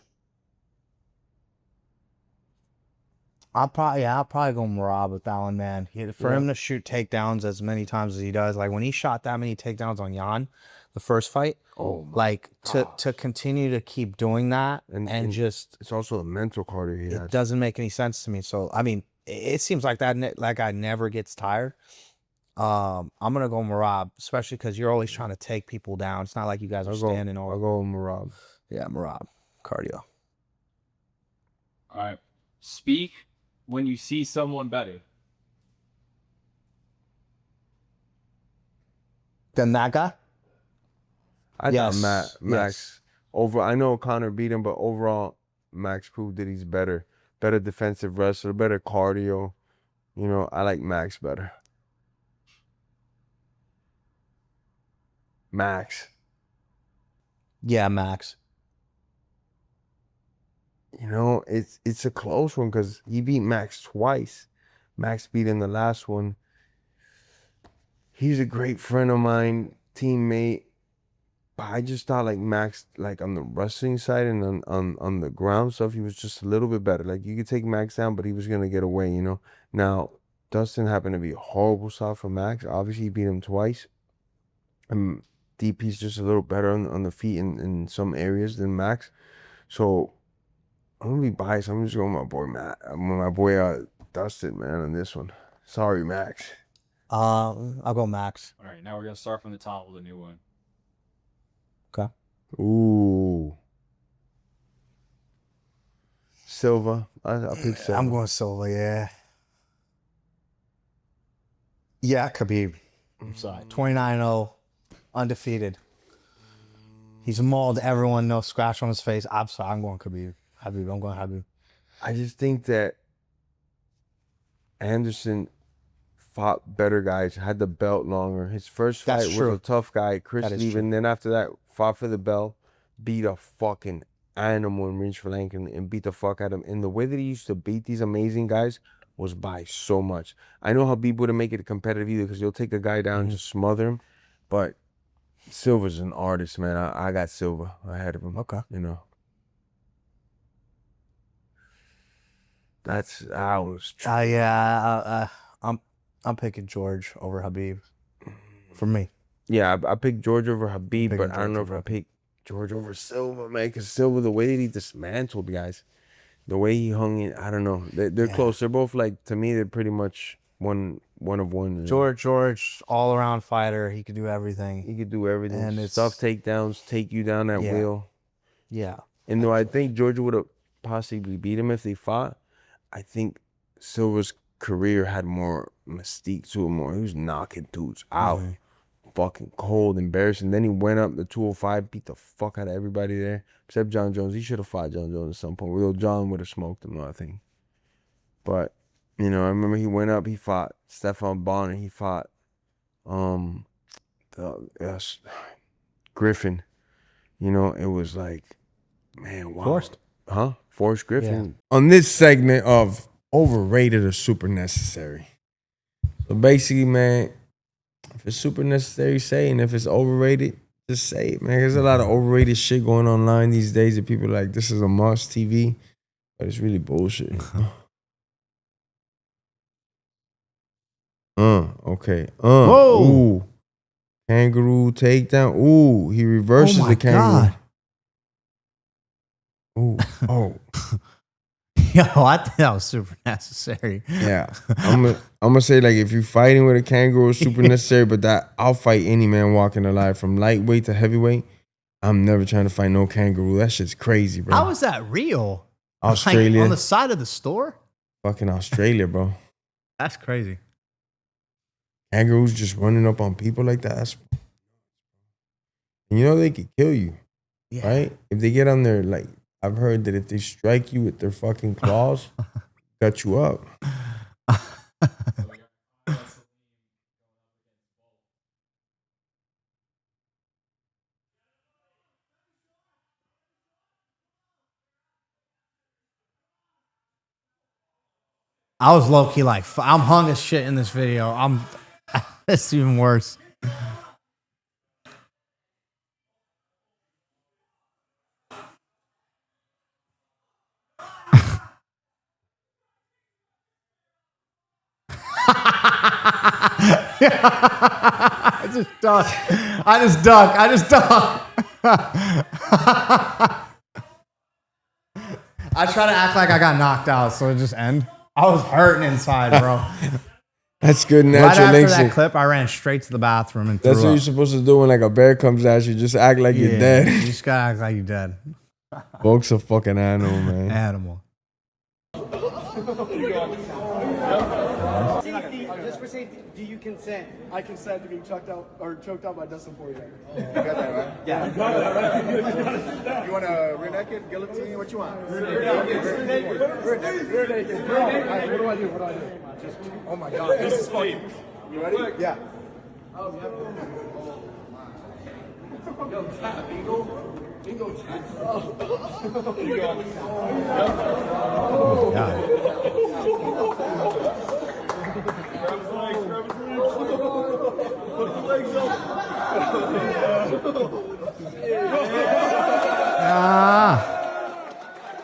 I'll probably go Marab with that one, man. For him to shoot takedowns as many times as he does, like when he shot that many takedowns on Jan, the first fight, like to continue to keep doing that and just It's also a mental cardio he it has. doesn't make any sense to me. So I mean, it seems like that guy never gets tired. I'm gonna go Merab, especially because you're always trying to take people down. It's not like you guys are standing all. I'll go with Merab. Yeah, Merab, cardio. All right. Speak when you see someone betting. Then that guy. I Yes, thought Max yes. I know Conor beat him, but overall, Max proved that he's better defensive wrestler, better cardio. You know, I like Max better. Max. Yeah, Max. You know, it's a close one because he beat Max twice. Max beat him the last one. He's a great friend of mine, teammate. But I just thought like Max, like on the wrestling side and on the ground stuff, he was just a little bit better. Like you could take Max down, but he was gonna get away, you know. Now, Dustin happened to be a horrible shot for Max. Obviously, he beat him twice. And DP's just a little better on the feet in some areas than Max. So I'm gonna be biased. I'm just going with my boy Matt. My boy Dustin, man, on this one. Sorry, Max. I'll go Max. All right, now we're gonna start from the top with a new one. Okay. Ooh. Silva. I'll pick Silva. I'm going Silva. Yeah. Yeah, Khabib. I'm sorry. 29-0, undefeated. He's mauled everyone, no scratch on his face. I'm sorry, I'm going Khabib. I'm going Khabib. I just think that Anderson fought better guys, had the belt longer. His first fight was a tough guy, Chris Lee, and then after that, fought for the belt, beat a fucking animal in Ringe Flanken and beat the fuck out of him. And the way that he used to beat these amazing guys was by so much. I know Khabib wouldn't make it competitive either because you'll take a guy down and just smother him, but Silva's an artist, man. I got Silva ahead of him. Okay. You know. I'm picking George over Khabib. For me. Yeah, I picked George over Khabib, but I don't know if George I pick George over Silva, man. Because Silva, the way that he dismantled guys, the way he hung it, I don't know. They're close. They're both like, to me, they're pretty much one of one. George, all around fighter. He could do everything. He could do everything. And it's stuff takedowns, take you down at will. Yeah. And though I think George would have possibly beat him if they fought, I think Silva's career had more mystique to him. He was knocking dudes out. Fucking cold, embarrassing. Then he went up the 205, beat the fuck out of everybody there, except Jon Jones. He should have fought Jon Jones at some point. Real Jon would have smoked him, though, I think. But, you know, I remember he went up, he fought Stefan Bonner, he fought Griffin. You know, it was like, man, wow. Forrest Griffin. Yeah. On this segment of Overrated or Super Necessary. So basically, man, if it's super necessary, say it. And if it's overrated, just say it, man. There's a lot of overrated shit going online these days that people are like, this is a must TV. But it's really bullshit. Okay. Whoa. Ooh. Kangaroo takedown. Ooh, he reverses the kangaroo. God. Ooh. Oh. Yo, I think that was super necessary. Yeah. I'm gonna say, like, if you're fighting with a kangaroo, it's super necessary, but that I'll fight any man walking alive from lightweight to heavyweight. I'm never trying to fight no kangaroo. That shit's crazy, bro. How is that real? Australia. Like on the side of the store? Fucking Australia, bro. That's crazy. Kangaroos just running up on people like that. And you know they could kill you, right? If they get on their, like, I've heard that if they strike you with their fucking claws, cut you up. I was low-key like, I'm hung as shit in this video. It's even worse. I just duck. I try to act like I got knocked out, so it just end. I was hurting inside, bro. That's good Right natural after instinct. that clip, I ran straight to the bathroom and That's threw what up. you're supposed to do when like a bear comes at you. Just act like you're You dead. just gotta act like you're dead. Folks a fucking animal, man. Animal. Safety, just for safety, do you consent? I consent to being choked out by Dustin Poirier. You got that right? Yeah. You got that right? You want a rear naked, guillotine? What you want? Rear naked. Rear naked. All right, what do I do? Just, oh my God, this is fucking. You ready? Yeah. Yo, tap, Eagle. Bingo tap. Yeah.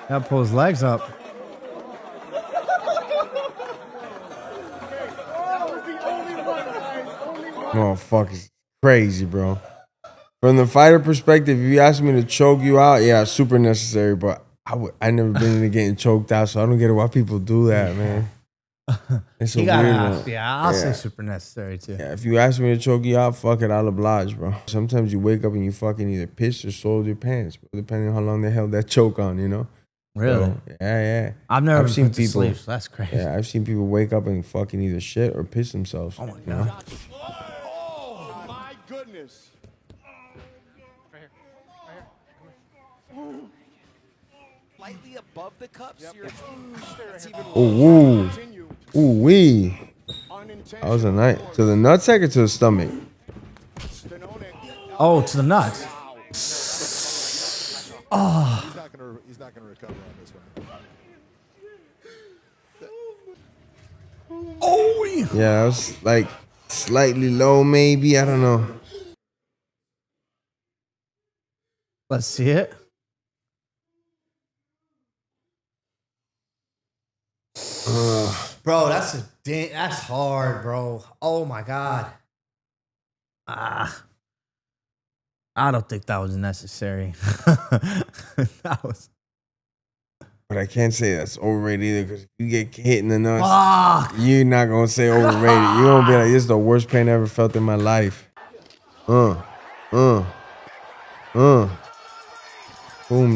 That pull his legs up. Oh, fuck, it's crazy, bro. From the fighter perspective, if you ask me to choke you out, yeah, super necessary. But I never been into getting choked out, so I don't get it why people do that, man. It's a You weird gotta one. ask. Yeah, I'll say Yeah. super necessary too. Yeah, if you ask me to choke you out, fuck it, I'll oblige, bro. Sometimes you wake up and you fucking either pissed or soiled your pants, bro, depending on how long they held that choke on, you know? Really? So, yeah. I've never been seen put to people- sleep, so that's crazy. Yeah, I've seen people wake up and fucking either shit or piss themselves. Oh my you know? God. Oh, my goodness. Slightly above the cups. That's even Ooh, Continue. ooh, wee. Unintentional. That was a night. To the nutsack or to the stomach? Oh, to the nuts. He's not gonna recover on this one. Oh, Yeah, that was like slightly low, maybe. I don't know. let's see it. Bro, that's hard, bro. Oh my God. I don't think that was necessary. That was But I can't say that's overrated either, because if you get hit in the nuts, fuck. you're not gonna say overrated. You're gonna be like, this is the worst pain I ever felt in my life. Boom,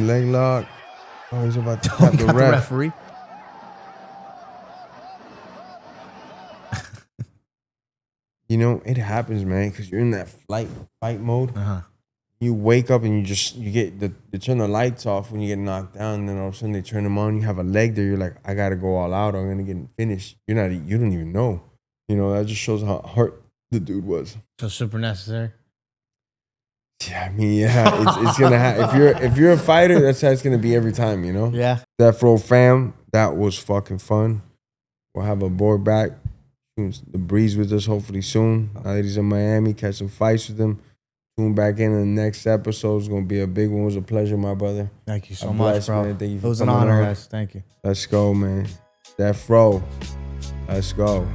leg lock. Oh, he's about to tap the Got the ref. referee. You know, it happens, man, because you're in that fight mode. Uh-huh. You wake up and they turn the lights off when you get knocked down, and then all of a sudden they turn them on. You have a leg there. You're like, I gotta go all out. I'm gonna get finished. You don't even know. You know, that just shows how hurt the dude was. So super necessary. Yeah, I mean, yeah, it's gonna happen. If you're a fighter, that's how it's gonna be every time. You know. Yeah. That Fro fam, that was fucking fun. We'll have a board back. The Breeze with us hopefully soon. Now that he's in Miami, catch some fights with him. Tune back in the next episode. It's gonna be a big one. It was a pleasure, my brother. Thank you so I'm much, blessed, bro. man. Thank you It for was an coming honor, on. guys. Thank you. Let's go, man. That Fro. Let's go.